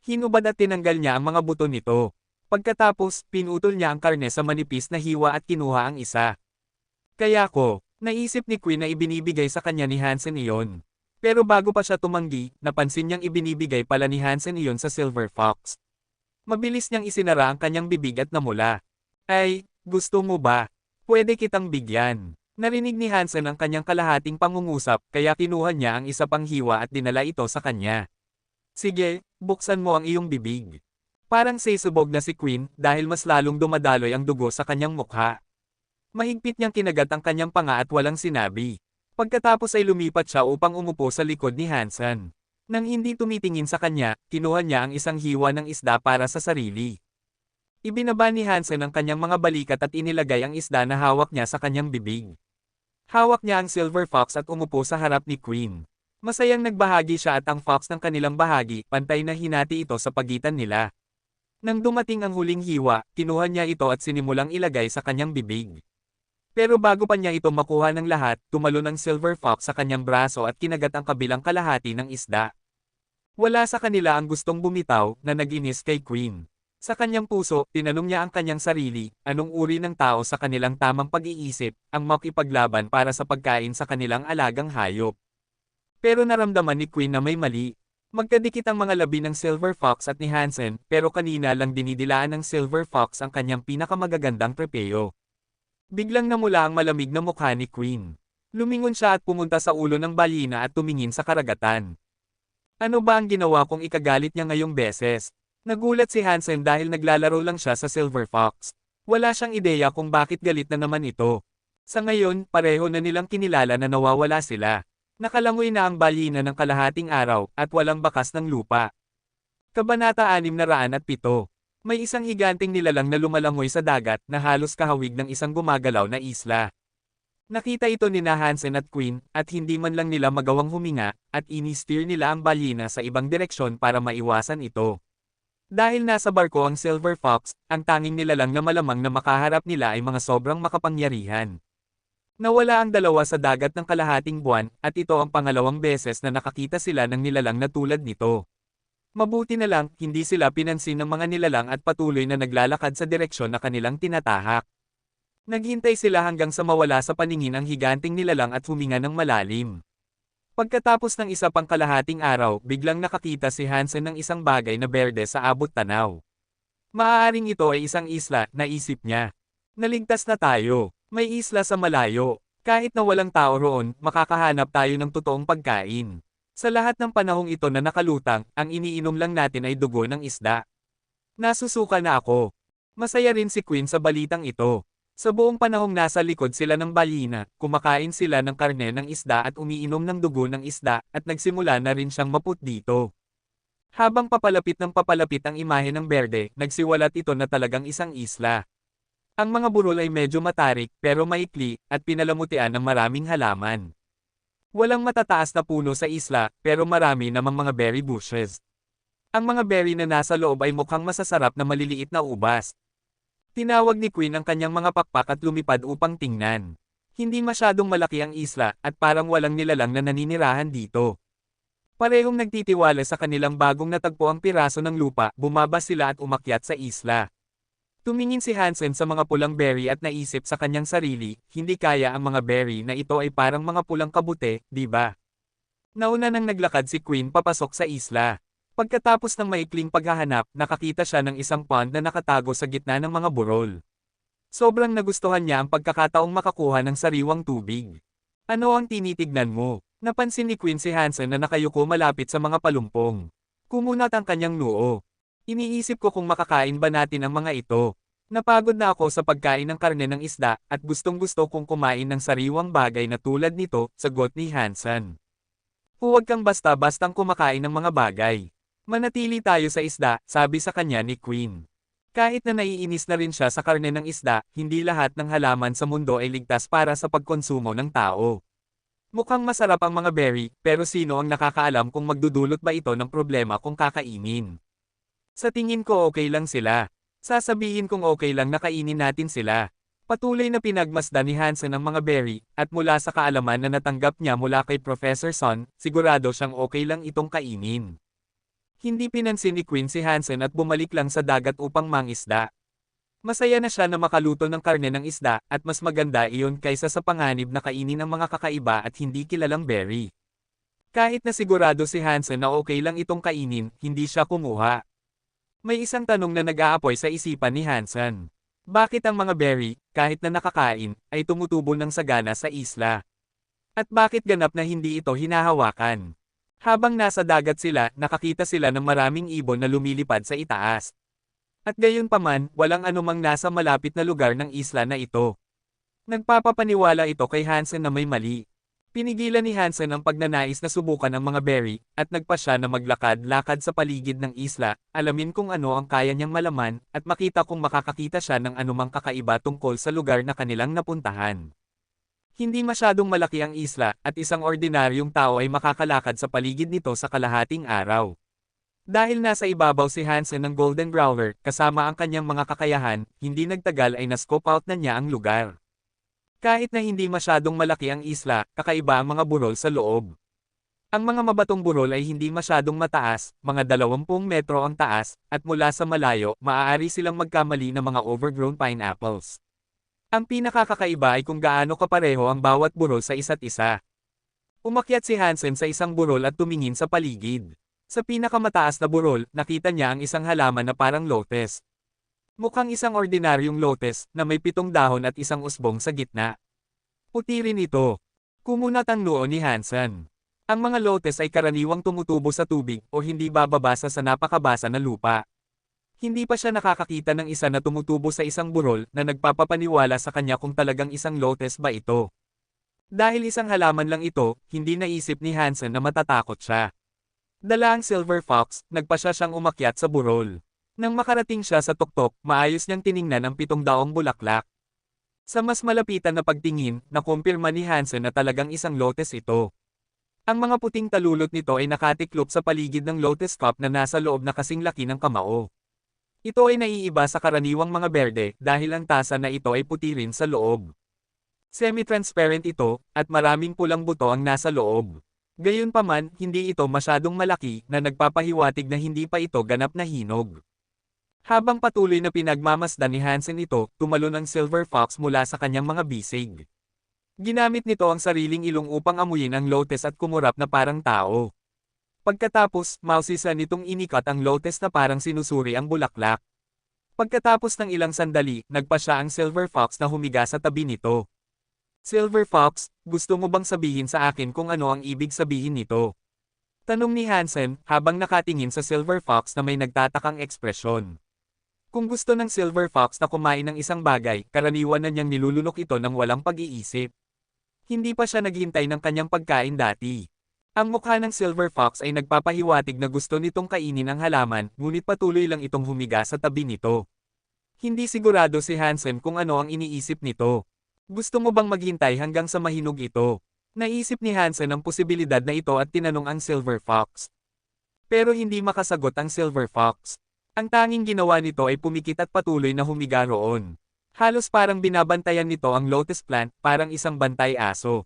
Hinubad at tinanggal niya ang mga buto nito. Pagkatapos, pinutol niya ang karne sa manipis na hiwa at kinuha ang isa. Kaya ko, naisip ni Queen na ibinibigay sa kanya ni Hansen iyon. Pero bago pa siya tumanggi, napansin niyang ibinibigay pala ni Hansen iyon sa Silver Fox. Mabilis niyang isinara ang kanyang bibig at namula. Ay, gusto mo ba? Pwede kitang bigyan. Narinig ni Hansen ang kanyang kalahating pangungusap, kaya kinuha niya ang isa pang hiwa at dinala ito sa kanya. Sige, buksan mo ang iyong bibig. Parang sisubog na si Queen dahil mas lalong dumadaloy ang dugo sa kanyang mukha. Mahigpit niyang kinagat ang kanyang panga at walang sinabi. Pagkatapos ay lumipat siya upang umupo sa likod ni Hansen. Nang hindi tumitingin sa kanya, kinuha niya ang isang hiwa ng isda para sa sarili. Ibinaba ni Hansen ang kanyang mga balikat at inilagay ang isda na hawak niya sa kanyang bibig. Hawak niya ang silver fox at umupo sa harap ni Queen. Masayang nagbahagi siya at ang fox ng kanilang bahagi, pantay na hinati ito sa pagitan nila. Nang dumating ang huling hiwa, kinuha niya ito at sinimulang ilagay sa kanyang bibig. Pero bago pa niya ito makuha ng lahat, tumalon ang silver fox sa kanyang braso at kinagat ang kabilang kalahati ng isda. Wala sa kanila ang gustong bumitaw na nag-inis kay Queen. Sa kanyang puso, tinanong niya ang kanyang sarili, anong uri ng tao sa kanilang tamang pag-iisip, ang makipaglaban para sa pagkain sa kanilang alagang hayop. Pero naramdaman ni Queen na may mali. Magkadikit ang mga labi ng Silver Fox at ni Hansen, pero kanina lang dinidilaan ng Silver Fox ang kanyang pinakamagagandang prepeo. Biglang namula ang malamig na mukha ni Queen. Lumingon siya at pumunta sa ulo ng balina at tumingin sa karagatan. Ano ba ang ginawa kong ikagalit niya ngayong beses? Nagulat si Hansen dahil naglalaro lang siya sa Silver Fox. Wala siyang ideya kung bakit galit na naman ito. Sa ngayon, pareho na nilang kinilala na nawawala sila. Nakalangoy na ang balina ng kalahating araw at walang bakas ng lupa. Kabanata 607. May isang higanting nilalang na lumalangoy sa dagat na halos kahawig ng isang gumagalaw na isla. Nakita ito ni Hansen at Queen at hindi man lang nila magawang huminga at ini-steer nila ang balina sa ibang direksyon para maiwasan ito. Dahil nasa barko ang Silver Fox, ang tanging nilalang na malamang na makaharap nila ay mga sobrang makapangyarihan. Nawala ang dalawa sa dagat ng kalahating buwan, at ito ang pangalawang beses na nakakita sila ng nilalang na tulad nito. Mabuti na lang, hindi sila pinansin ng mga nilalang at patuloy na naglalakad sa direksyon na kanilang tinatahak. Naghintay sila hanggang sa mawala sa paningin ang higanting nilalang at huminga ng malalim. Pagkatapos ng isa pang kalahating araw, biglang nakakita si Hansen ng isang bagay na berde sa abot tanaw. Maaaring ito ay isang isla, naisip niya. Naligtas na tayo. May isla sa malayo. Kahit na walang tao roon, makakahanap tayo ng totoong pagkain. Sa lahat ng panahong ito na nakalutang, ang iniinom lang natin ay dugo ng isda. Nasusuka na ako. Masaya rin si Queen sa balitang ito. Sa buong panahong nasa likod sila ng balina, kumakain sila ng karne ng isda at umiinom ng dugo ng isda, at nagsimula na rin siyang maput dito. Habang papalapit ng papalapit ang imahe ng berde, nagsiwalat ito na talagang isang isla. Ang mga burol ay medyo matarik pero maikli at pinalamutian ng maraming halaman. Walang matataas na puno sa isla pero marami namang mga berry bushes. Ang mga berry na nasa loob ay mukhang masasarap na maliliit na ubas. Tinawag ni Queen ang kanyang mga pakpak at lumipad upang tingnan. Hindi masyadong malaki ang isla at parang walang nilalang na naninirahan dito. Parehong nagtitiwala sa kanilang bagong natagpo ang piraso ng lupa, bumaba sila at umakyat sa isla. Tumingin si Hansen sa mga pulang berry at naisip sa kanyang sarili, hindi kaya ang mga berry na ito ay parang mga pulang kabute, di ba? Nauna nang naglakad si Queen papasok sa isla. Pagkatapos ng maikling paghahanap, nakakita siya ng isang pond na nakatago sa gitna ng mga burol. Sobrang nagustuhan niya ang pagkakataong makakuha ng sariwang tubig. Ano ang tinitignan mo? Napansin ni Queen si Hansen na nakayuko malapit sa mga palumpong. Kumunat ang kanyang noo. Iniisip ko kung makakain ba natin ang mga ito. Napagod na ako sa pagkain ng karne ng isda at gustong-gusto kong kumain ng sariwang bagay na tulad nito, sagot ni Hansen. Huwag kang basta-bastang kumakain ng mga bagay. Manatili tayo sa isda, sabi sa kanya ni Queen. Kahit na naiinis na rin siya sa karne ng isda, hindi lahat ng halaman sa mundo ay ligtas para sa pagkonsumo ng tao. Mukhang masarap ang mga berry, pero sino ang nakakaalam kung magdudulot ba ito ng problema kung kakainin? Sa tingin ko okay lang sila. Sasabihin kong okay lang na kainin natin sila. Patuloy na pinagmasdan ni Hansen ang mga berry, at mula sa kaalaman na natanggap niya mula kay Professor Sun, sigurado siyang okay lang itong kainin. Hindi pinansin ni Queen si Hansen at bumalik lang sa dagat upang mangisda. Masaya na siya na makaluto ng karne ng isda, at mas maganda iyon kaysa sa panganib na kainin ang mga kakaiba at hindi kilalang berry. Kahit na sigurado si Hansen na okay lang itong kainin, hindi siya kumuha. May isang tanong na nag-aapoy sa isipan ni Hansen. Bakit ang mga berry, kahit na nakakain, ay tumutubo ng sagana sa isla? At bakit ganap na hindi ito hinahawakan? Habang nasa dagat sila, nakakita sila ng maraming ibon na lumilipad sa itaas. At gayunpaman, walang anumang nasa malapit na lugar ng isla na ito. Nagpapapaniwala ito kay Hansen na may mali. Pinigilan ni Hansen ang pagnanais na subukan ang mga berry, at nagpa siya na maglakad-lakad sa paligid ng isla, alamin kung ano ang kaya niyang malaman, at makita kung makakakita siya ng anumang kakaiba tungkol sa lugar na kanilang napuntahan. Hindi masyadong malaki ang isla, at isang ordinaryong tao ay makakalakad sa paligid nito sa kalahating araw. Dahil nasa ibabaw si Hansen ng Golden Growler, kasama ang kanyang mga kakayahan, hindi nagtagal ay na-scope out na niya ang lugar. Kahit na hindi masyadong malaki ang isla, kakaiba ang mga burol sa loob. Ang mga mabatong burol ay hindi masyadong mataas, mga 20 metro ang taas, at mula sa malayo, maaari silang magkamali ng mga overgrown pineapples. Ang pinakakakaiba ay kung gaano kapareho ang bawat burol sa isa't isa. Umakyat si Hansen sa isang burol at tumingin sa paligid. Sa pinakamataas na burol, nakita niya ang isang halaman na parang lotus. Mukhang isang ordinaryong lotus na may 7 dahon at isang usbong sa gitna. Puti rin ito. Kumunat ang noo ni Hansen. Ang mga lotus ay karaniwang tumutubo sa tubig o hindi bababasa sa napakabasa na lupa. Hindi pa siya nakakakita ng isa na tumutubo sa isang burol na nagpapapaniwala sa kanya kung talagang isang lotus ba ito. Dahil isang halaman lang ito, hindi naisip ni Hansen na matatakot siya. Dala ang silver fox, nagpa siya siyang umakyat sa burol. Nang makarating siya sa tuktok, maayos niyang tiningnan ang 7 bulaklak. Sa mas malapitan na pagtingin, nakumpirma ni Hansen na talagang isang lotus ito. Ang mga puting talulot nito ay nakatiklop sa paligid ng lotus cup na nasa loob na kasing laki ng kamao. Ito ay naiiba sa karaniwang mga berde dahil ang tasa na ito ay puti rin sa loob. Semi-transparent ito, at maraming pulang buto ang nasa loob. Gayunpaman, hindi ito masyadong malaki na nagpapahiwatig na hindi pa ito ganap na hinog. Habang patuloy na pinagmamasdan ni Hansen ito, tumalon ang silver fox mula sa kanyang mga bisig. Ginamit nito ang sariling ilong upang amuyin ang lotus at kumurap na parang tao. Pagkatapos, mausisa nitong inikat ang lotus na parang sinusuri ang bulaklak. Pagkatapos ng ilang sandali, nagpa siya ang silver fox na humiga sa tabi nito. Silver fox, gusto mo bang sabihin sa akin kung ano ang ibig sabihin nito? Tanong ni Hansen, habang nakatingin sa silver fox na may nagtatakang ekspresyon. Kung gusto ng silver fox na kumain ng isang bagay, karaniwan na niyang nilulunok ito ng walang pag-iisip. Hindi pa siya naghintay ng kanyang pagkain dati. Ang mukha ng silver fox ay nagpapahiwatig na gusto nitong kainin ang halaman, ngunit patuloy lang itong humiga sa tabi nito. Hindi sigurado si Hansen kung ano ang iniisip nito. Gusto mo bang maghintay hanggang sa mahinog ito? Naisip ni Hansen ang posibilidad na ito at tinanong ang silver fox. Pero hindi makasagot ang silver fox. Ang tanging ginawa nito ay pumikit at patuloy na humiga roon. Halos parang binabantayan nito ang lotus plant, parang isang bantay aso.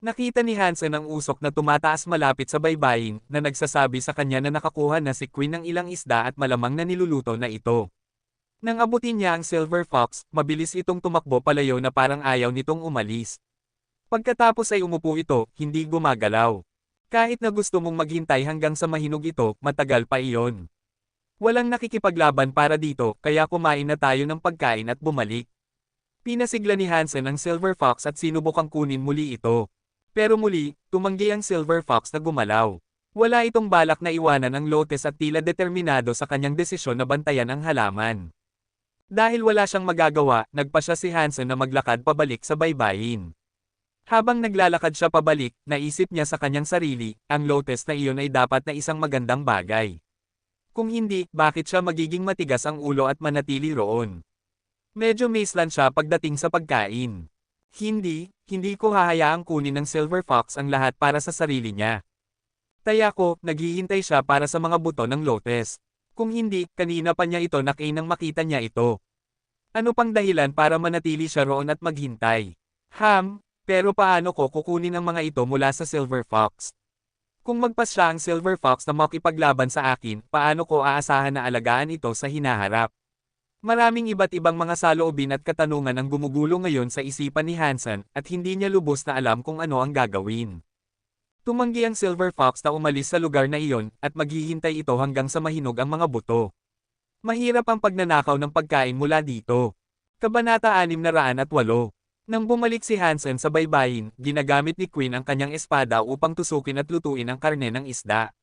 Nakita ni Hansen ang usok na tumataas malapit sa baybayin, na nagsasabi sa kanya na nakakuha na si Queen ng ilang isda at malamang na niluluto na ito. Nang abutin niya ang silver fox, mabilis itong tumakbo palayo na parang ayaw nitong umalis. Pagkatapos ay umupo ito, hindi gumagalaw. Kahit na gusto mong maghintay hanggang sa mahinog ito, matagal pa iyon. Walang nakikipaglaban para dito, kaya kumain na tayo ng pagkain at bumalik. Pinasigla ni Hansen ang silver fox at sinubukang kunin muli ito. Pero muli, tumanggi ang silver fox na gumalaw. Wala itong balak na iwanan ang lotus at tila determinado sa kanyang desisyon na bantayan ang halaman. Dahil wala siyang magagawa, nagpa siya si Hansen na maglakad pabalik sa baybayin. Habang naglalakad siya pabalik, naisip niya sa kanyang sarili, ang lotus na iyon ay dapat na isang magandang bagay. Kung hindi, bakit siya magiging matigas ang ulo at manatili roon? Medyo maislan siya pagdating sa pagkain. Hindi ko hahayaang kunin ng silver fox ang lahat para sa sarili niya. Taya ko, naghihintay siya para sa mga buto ng lotus. Kung hindi, kanina pa niya ito nakain nang makita niya ito. Ano pang dahilan para manatili siya roon at maghintay? Pero paano ko kukunin ang mga ito mula sa silver fox? Kung magpas siya ang silver fox na makipaglaban sa akin, paano ko aasahan na alagaan ito sa hinaharap? Maraming iba't ibang mga saloobin at katanungan ang gumugulo ngayon sa isipan ni Hansen, at hindi niya lubos na alam kung ano ang gagawin. Tumanggi ang silver fox na umalis sa lugar na iyon, at maghihintay ito hanggang sa mahinog ang mga buto. Mahirap ang pagnanakaw ng pagkain mula dito. Kabanata 608. Nang bumalik si Hansen sa baybayin, ginagamit ni Queen ang kanyang espada upang tusukin at lutuin ang karne ng isda.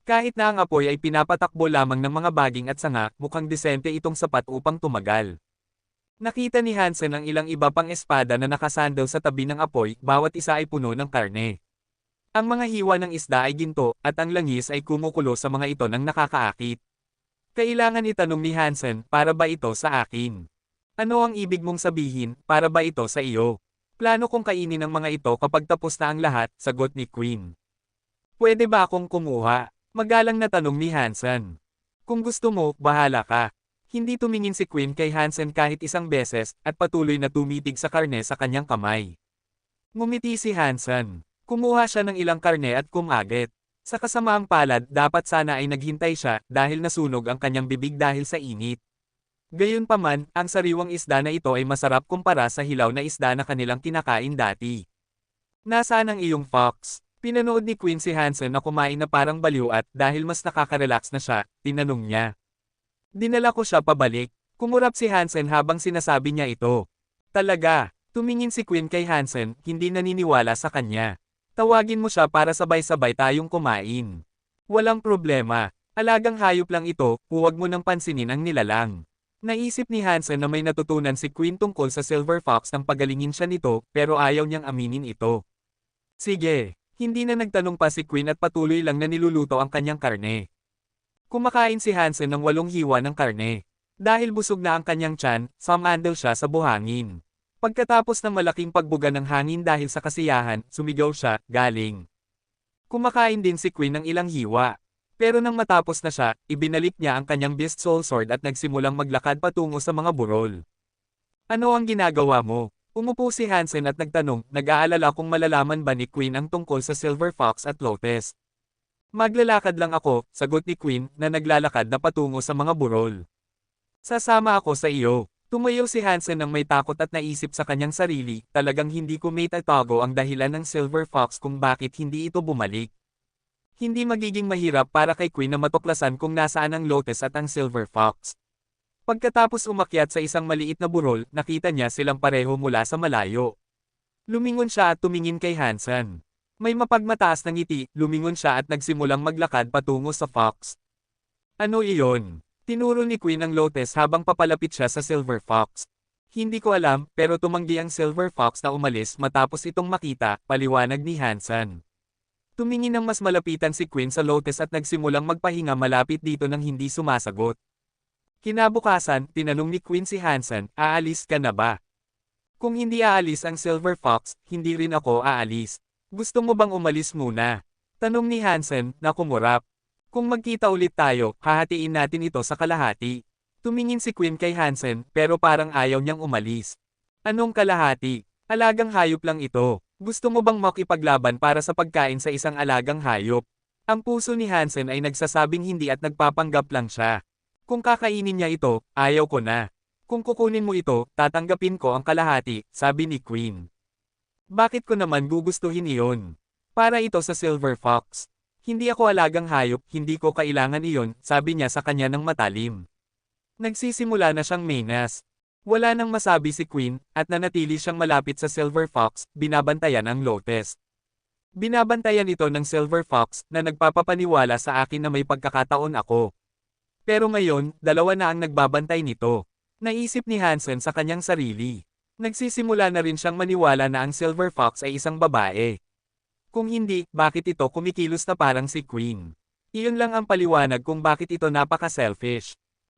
Kahit na ang apoy ay pinapatakbo lamang ng mga baging at sanga, mukhang disente itong sapat upang tumagal. Nakita ni Hansen ang ilang iba pang espada na nakasandaw sa tabi ng apoy, bawat isa ay puno ng karne. Ang mga hiwa ng isda ay ginto, at ang langis ay kumukulo sa mga ito ng nakakaakit. Kailangan itanong ni Hansen, para ba ito sa akin? Ano ang ibig mong sabihin, para ba ito sa iyo? Plano kong kainin ang mga ito kapag tapos na ang lahat, sagot ni Queen. Pwede ba akong kumuha? Magalang na tanong ni Hansen. Kung gusto mo, bahala ka. Hindi tumingin si Queen kay Hansen kahit isang beses, at patuloy na tumitig sa karne sa kanyang kamay. Ngumiti si Hansen. Kumuha siya ng ilang karne at kumagit. Sa kasamaang palad, dapat sana ay naghintay siya, dahil nasunog ang kanyang bibig dahil sa init. Gayunpaman, ang sariwang isda na ito ay masarap kumpara sa hilaw na isda na kanilang kinakain dati. Nasaan ang iyong fox? Pinanood ni Queen si Hansen na kumain na parang baliw at, dahil mas nakaka-relax na siya, tinanong niya. Dinala ko siya pabalik. Kumurap si Hansen habang sinasabi niya ito. Talaga, tumingin si Queen kay Hansen, hindi naniniwala sa kanya. Tawagin mo siya para sabay-sabay tayong kumain. Walang problema. Alagang hayop lang ito, huwag mo nang pansinin ang nilalang. Naisip ni Hansen na may natutunan si Queen tungkol sa Silver Fox nang pagalingin siya nito, pero ayaw niyang aminin ito. Sige, hindi na nagtanong pa si Queen at patuloy lang na niluluto ang kanyang karne. Kumakain si Hansen ng 8 hiwa ng karne. Dahil busog na ang kanyang tiyan, sumandal siya sa buhangin. Pagkatapos ng malaking pagbuga ng hangin dahil sa kasiyahan, sumigaw siya, galing. Kumakain din si Queen ng ilang hiwa. Pero nang matapos na siya, ibinalik niya ang kanyang Beast Soul Sword at nagsimulang maglakad patungo sa mga burol. Ano ang ginagawa mo? Umupo si Hansen at nagtanong, nag-aalala kung malalaman ba ni Queen ang tungkol sa Silver Fox at Lotus. Maglalakad lang ako, sagot ni Queen, na naglalakad na patungo sa mga burol. Sasama ako sa iyo. Tumayo si Hansen nang may takot at naisip sa kanyang sarili, talagang hindi ko may tatago ang dahilan ng Silver Fox kung bakit hindi ito bumalik. Hindi magiging mahirap para kay Queen na matuklasan kung nasaan ang Lotus at ang Silver Fox. Pagkatapos umakyat sa isang maliit na burol, nakita niya silang pareho mula sa malayo. Lumingon siya at tumingin kay Hansen. May mapagmataas na ngiti, lumingon siya at nagsimulang maglakad patungo sa Fox. Ano iyon? Tinuro ni Queen ang Lotus habang papalapit siya sa Silver Fox. Hindi ko alam, pero tumanggi ang Silver Fox na umalis matapos itong makita, paliwanag ni Hansen. Tumingin ng mas malapitan si Queen sa Lotus at nagsimulang magpahinga malapit dito nang hindi sumasagot. Kinabukasan, tinanong ni Queen si Hansen, aalis ka na ba? Kung hindi aalis ang Silver Fox, hindi rin ako aalis. Gusto mo bang umalis muna? Tanong ni Hansen, na kumurap. Kung magkita ulit tayo, hahatiin natin ito sa kalahati. Tumingin si Queen kay Hansen, pero parang ayaw niyang umalis. Anong kalahati? Alagang hayop lang ito. Gusto mo bang makipaglaban para sa pagkain sa isang alagang hayop? Ang puso ni Hansen ay nagsasabing hindi at nagpapanggap lang siya. Kung kakainin niya ito, ayaw ko na. Kung kukunin mo ito, tatanggapin ko ang kalahati, sabi ni Queen. Bakit ko naman gugustuhin iyon? Para ito sa Silver Fox. Hindi ako alagang hayop, hindi ko kailangan iyon, sabi niya sa kanya ng matalim. Nagsisimula na siyang menas. Wala nang masabi si Queen, at nanatili siyang malapit sa Silver Fox, binabantayan ang Lotus. Binabantayan ito ng Silver Fox, na nagpapapaniwala sa akin na may pagkakataon ako. Pero ngayon, dalawa na ang nagbabantay nito. Naisip ni Hansen sa kanyang sarili. Nagsisimula na rin siyang maniwala na ang Silver Fox ay isang babae. Kung hindi, bakit ito kumikilos na parang si Queen? Iyon lang ang paliwanag kung bakit ito napaka-selfish.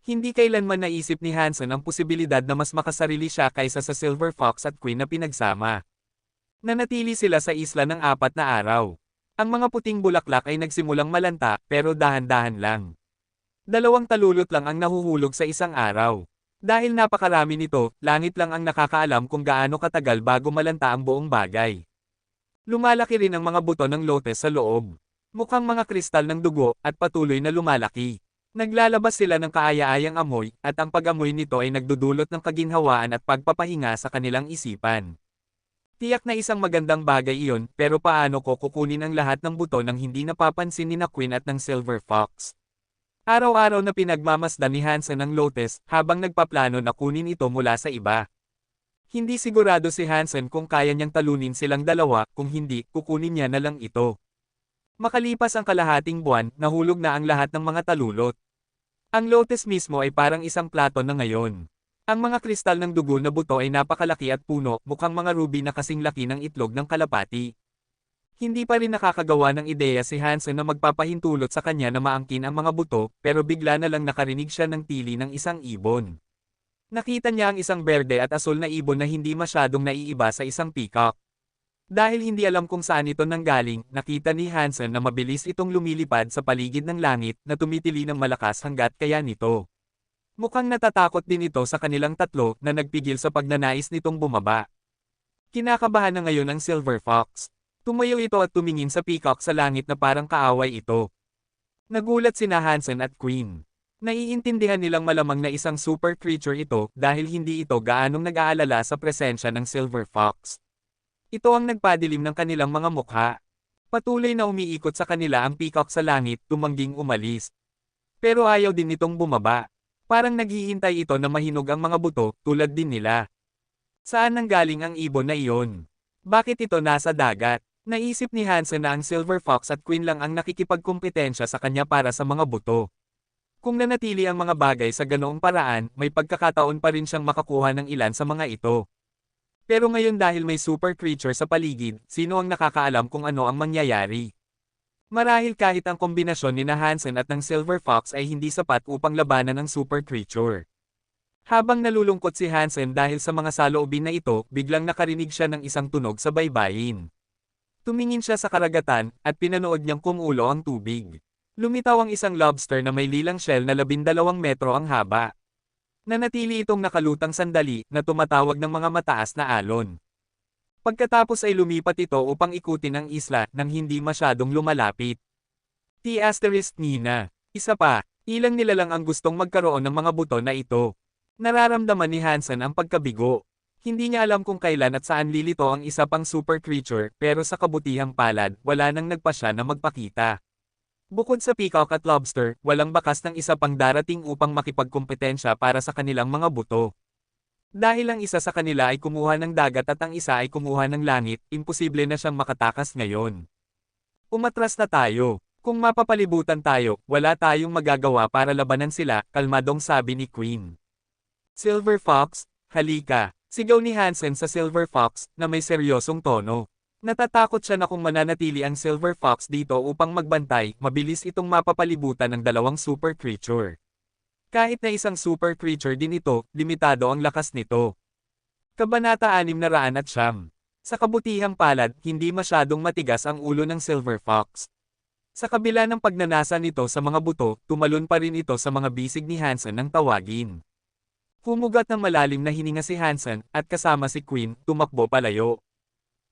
Hindi kailanman naisip ni Hansen ang posibilidad na mas makasarili siya kaysa sa Silver Fox at Queen na pinagsama. Nanatili sila sa isla ng 4 na araw. Ang mga puting bulaklak ay nagsimulang malanta, pero dahan-dahan lang. 2 talulot lang ang nahuhulog sa isang araw. Dahil napakarami nito, langit lang ang nakakaalam kung gaano katagal bago malanta ang buong bagay. Lumalaki rin ang mga buto ng Lotus sa loob. Mukhang mga kristal ng dugo, at patuloy na lumalaki. Naglalabas sila ng kaaya-ayang amoy, at ang pag-amoy nito ay nagdudulot ng kaginhawaan at pagpapahinga sa kanilang isipan. Tiyak na isang magandang bagay iyon, pero paano ko kukunin ang lahat ng buto nang hindi napapansin ni na Queen at ng Silver Fox? Araw-araw na pinagmamasdan ni Hansen ang Lotus, habang nagpaplano na kunin ito mula sa iba. Hindi sigurado si Hansen kung kaya niyang talunin silang dalawa, kung hindi, kukunin niya na lang ito. Makalipas ang kalahating buwan, nahulog na ang lahat ng mga talulot. Ang lotus mismo ay parang isang plato na ngayon. Ang mga kristal ng dugo na buto ay napakalaki at puno, mukhang mga ruby na kasing laki ng itlog ng kalapati. Hindi pa rin nakakagawa ng ideya si Hansen na magpapahintulot sa kanya na maangkin ang mga buto, pero bigla na lang nakarinig siya ng tili ng isang ibon. Nakita niya ang isang berde at asul na ibon na hindi masyadong naiiba sa isang peacock. Dahil hindi alam kung saan ito nanggaling, nakita ni Hansen na mabilis itong lumilipad sa paligid ng langit na tumitili ng malakas hanggat kaya nito. Mukhang natatakot din ito sa kanilang tatlo na nagpigil sa pagnanais nitong bumaba. Kinakabahan na ngayon ang Silver Fox. Tumayo ito at tumingin sa peacock sa langit na parang kaaway ito. Nagulat sina Hansen at Queen. Naiintindihan nilang malamang na isang super creature ito dahil hindi ito gaanong nag-aalala sa presensya ng Silver Fox. Ito ang nagpadilim ng kanilang mga mukha. Patuloy na umiikot sa kanila ang peacock sa langit, tumangging umalis. Pero ayaw din itong bumaba. Parang naghihintay ito na mahinog ang mga buto, tulad din nila. Saan nanggaling ang ibon na iyon? Bakit ito nasa dagat? Naisip ni Hansen na ang Silver Fox at Queen lang ang nakikipagkumpetensya sa kanya para sa mga buto. Kung nanatili ang mga bagay sa ganoong paraan, may pagkakataon pa rin siyang makakuha ng ilan sa mga ito. Pero ngayon dahil may super creature sa paligid, sino ang nakakaalam kung ano ang mangyayari? Marahil kahit ang kombinasyon ni Hansen at ng Silver Fox ay hindi sapat upang labanan ang super creature. Habang nalulungkot si Hansen dahil sa mga saloobin na ito, biglang nakarinig siya ng isang tunog sa baybayin. Tumingin siya sa karagatan, at pinanood niyang kumulo ang tubig. Lumitaw ang isang lobster na may lilang shell na 12 metro ang haba. Nanatili itong nakalutang sandali na tumatawag ng mga mataas na alon. Pagkatapos ay lumipat ito upang ikutin ang isla nang hindi masyadong lumalapit. Nina. Isa pa, ilang nila lang ang gustong magkaroon ng mga buto na ito. Nararamdaman ni Hansen ang pagkabigo. Hindi niya alam kung kailan at saan lilito ang isa pang super creature pero sa kabutihang palad, wala nang nagpasya na magpakita. Bukod sa peacock at lobster, walang bakas ng isa pang darating upang makipagkumpetensya para sa kanilang mga buto. Dahil ang isa sa kanila ay kumuha ng dagat at ang isa ay kumuha ng langit, imposible na siyang makatakas ngayon. Umatras na tayo. Kung mapapalibutan tayo, wala tayong magagawa para labanan sila, kalmadong sabi ni Queen. Silver Fox, halika. Sigaw ni Hansen sa Silver Fox, na may seryosong tono. Natatakot siya na kung mananatili ang Silver Fox dito upang magbantay, mabilis itong mapapalibutan ng dalawang super creature. Kahit na isang super creature din ito, limitado ang lakas nito. Kabanata 609. Sa kabutihang palad, hindi masyadong matigas ang ulo ng Silver Fox. Sa kabila ng pagnanasa nito sa mga buto, tumalon pa rin ito sa mga bisig ni Hansen ng tawagin. Humugat ng malalim na hininga si Hansen, at kasama si Queen, tumakbo palayo.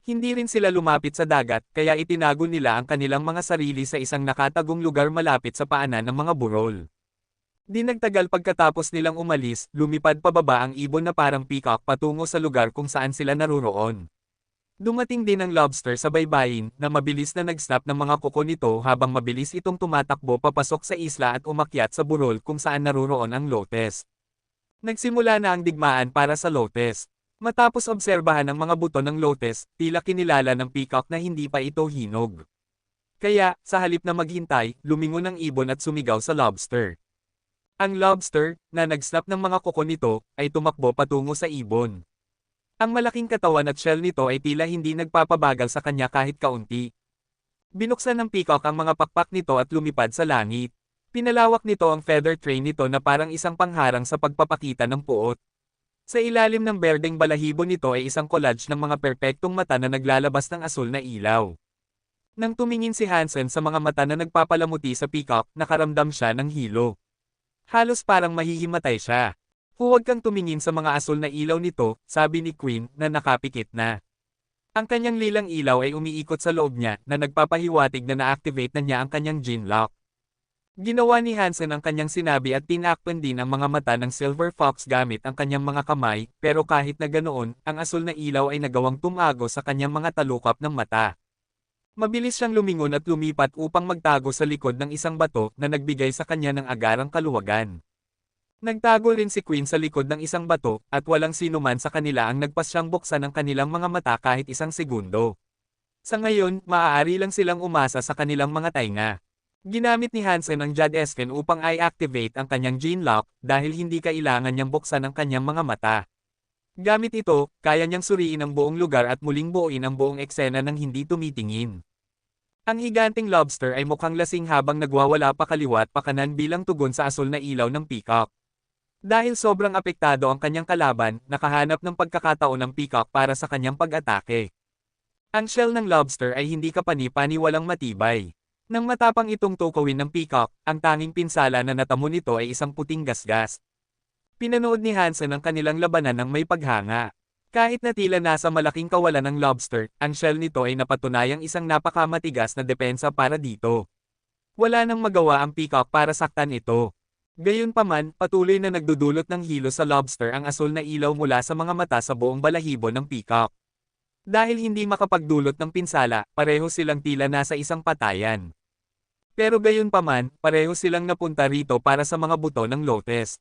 Hindi rin sila lumapit sa dagat, kaya itinago nila ang kanilang mga sarili sa isang nakatagong lugar malapit sa paanan ng mga burol. Di nagtagal pagkatapos nilang umalis, lumipad pababa ang ibon na parang peacock patungo sa lugar kung saan sila naruroon. Dumating din ang lobster sa baybayin, na mabilis na nag-snap ng mga kuko nito habang mabilis itong tumatakbo papasok sa isla at umakyat sa burol kung saan naruroon ang lotes. Nagsimula na ang digmaan para sa lotes. Matapos obserbahan ang mga buto ng lotes, tila kinilala ng peacock na hindi pa ito hinog. Kaya, sa halip na maghintay, lumingon ang ibon at sumigaw sa lobster. Ang lobster, na nag-snap ng mga kuko nito, ay tumakbo patungo sa ibon. Ang malaking katawan at shell nito ay tila hindi nagpapabagal sa kanya kahit kaunti. Binuksan ng peacock ang mga pakpak nito at lumipad sa langit. Pinalawak nito ang feather train nito na parang isang pangharang sa pagpapakita ng puot. Sa ilalim ng berdeng balahibo nito ay isang collage ng mga perpektong mata na naglalabas ng asul na ilaw. Nang tumingin si Hansen sa mga mata na nagpapalamuti sa peacock, nakaramdam siya ng hilo. Halos parang mahihimatay siya. Huwag kang tumingin sa mga asul na ilaw nito, sabi ni Queen, na nakapikit na. Ang kanyang lilang ilaw ay umiikot sa loob niya, na nagpapahiwatig na na-activate na niya ang kanyang gene lock. Ginawa ni Hansen ang kanyang sinabi at tinakpan din ang mga mata ng Silver Fox gamit ang kanyang mga kamay, pero kahit na ganoon, ang asul na ilaw ay nagawang tumago sa kanyang mga talukap ng mata. Mabilis siyang lumingon at lumipat upang magtago sa likod ng isang bato na nagbigay sa kanya ng agarang kaluwagan. Nagtago rin si Queen sa likod ng isang bato, at walang sinuman sa kanila ang nagpasyang buksan ang kanilang mga mata kahit isang segundo. Sa ngayon, maaari lang silang umasa sa kanilang mga tainga. Ginamit ni Hansen ang Jad Esken upang i-activate ang kanyang gene lock dahil hindi kailangan niyang buksan ang kanyang mga mata. Gamit ito, kaya niyang suriin ang buong lugar at muling buuin ang buong eksena ng hindi tumitingin. Ang higanting lobster ay mukhang lasing habang nagwawala pa kaliwat pa kanan bilang tugon sa asul na ilaw ng peacock. Dahil sobrang apektado ang kanyang kalaban, nakahanap ng pagkakataon ng peacock para sa kanyang pag-atake. Ang shell ng lobster ay hindi kapani-paniwalang matibay. Nang matapang itong tukawin ng peacock, ang tanging pinsala na natamo nito ay isang puting gasgas. Pinanood ni Hansen ang kanilang labanan ng may paghanga. Kahit na tila nasa malaking kawalan ng lobster, ang shell nito ay napatunayang isang napakamatigas na depensa para dito. Wala nang magawa ang peacock para saktan ito. Gayunpaman, patuloy na nagdudulot ng hilo sa lobster ang asul na ilaw mula sa mga mata sa buong balahibo ng peacock. Dahil hindi makapagdulot ng pinsala, pareho silang tila nasa isang patayan. Pero gayunpaman, pareho silang napunta rito para sa mga buto ng lotus.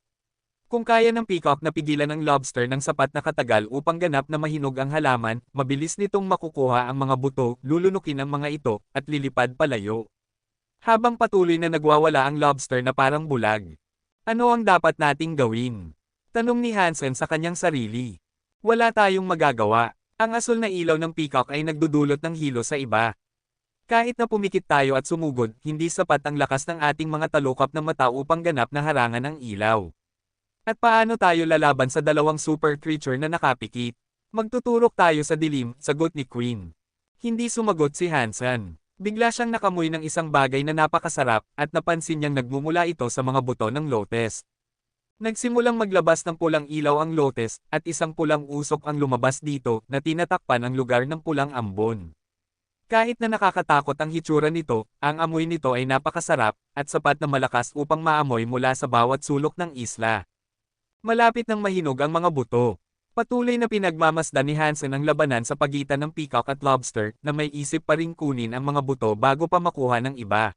Kung kaya ng peacock na pigilan ang lobster ng sapat na katagal upang ganap na mahinog ang halaman, mabilis nitong makukuha ang mga buto, lulunukin ang mga ito, at lilipad palayo. Habang patuloy na nagwawala ang lobster na parang bulag. Ano ang dapat nating gawin? Tanong ni Hansen sa kanyang sarili. Wala tayong magagawa. Ang asul na ilaw ng peacock ay nagdudulot ng hilo sa iba. Kahit na pumikit tayo at sumugod, hindi sapat ang lakas ng ating mga talukap na mata upang ganap na harangan ang ilaw. At paano tayo lalaban sa dalawang super creature na nakapikit? Magtuturok tayo sa dilim, sagot ni Queen. Hindi sumagot si Hansen. Bigla siyang nakamoy ng isang bagay na napakasarap, at napansin niyang nagmumula ito sa mga buto ng lotus. Nagsimulang maglabas ng pulang ilaw ang lotus, at isang pulang usok ang lumabas dito, na tinatakpan ang lugar ng pulang ambon. Kahit na nakakatakot ang hitsura nito, ang amoy nito ay napakasarap, at sapat na malakas upang maamoy mula sa bawat sulok ng isla. Malapit nang mahinog ang mga buto. Patuloy na pinagmamasdan ni Hansen ang labanan sa pagitan ng peacock at lobster, na may isip pa ring kunin ang mga buto bago pa makuha ng iba.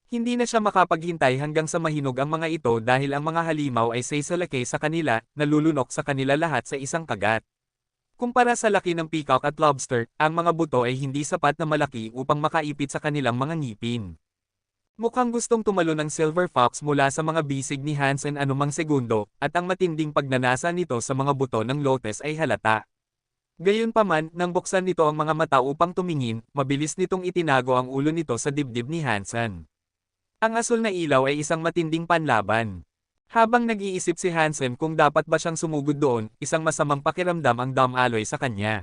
Hindi na siya makapaghintay hanggang sa mahinog ang mga ito dahil ang mga halimaw ay saisalakay sa kanila, nalulunok sa kanila lahat sa isang kagat. Kumpara sa laki ng peacock at lobster, ang mga buto ay hindi sapat na malaki upang makaipit sa kanilang mga ngipin. Mukhang gustong tumalo ng silver fox mula sa mga bisig ni Hansen anumang segundo, at ang matinding pagnanasa nito sa mga buto ng lotus ay halata. Gayunpaman, nang buksan nito ang mga mata upang tumingin, mabilis nitong itinago ang ulo nito sa dibdib ni Hansen. Ang asul na ilaw ay isang matinding panlaban. Habang nag-iisip si Hansen kung dapat ba siyang sumugod doon, isang masamang pakiramdam ang dumaloy sa kanya.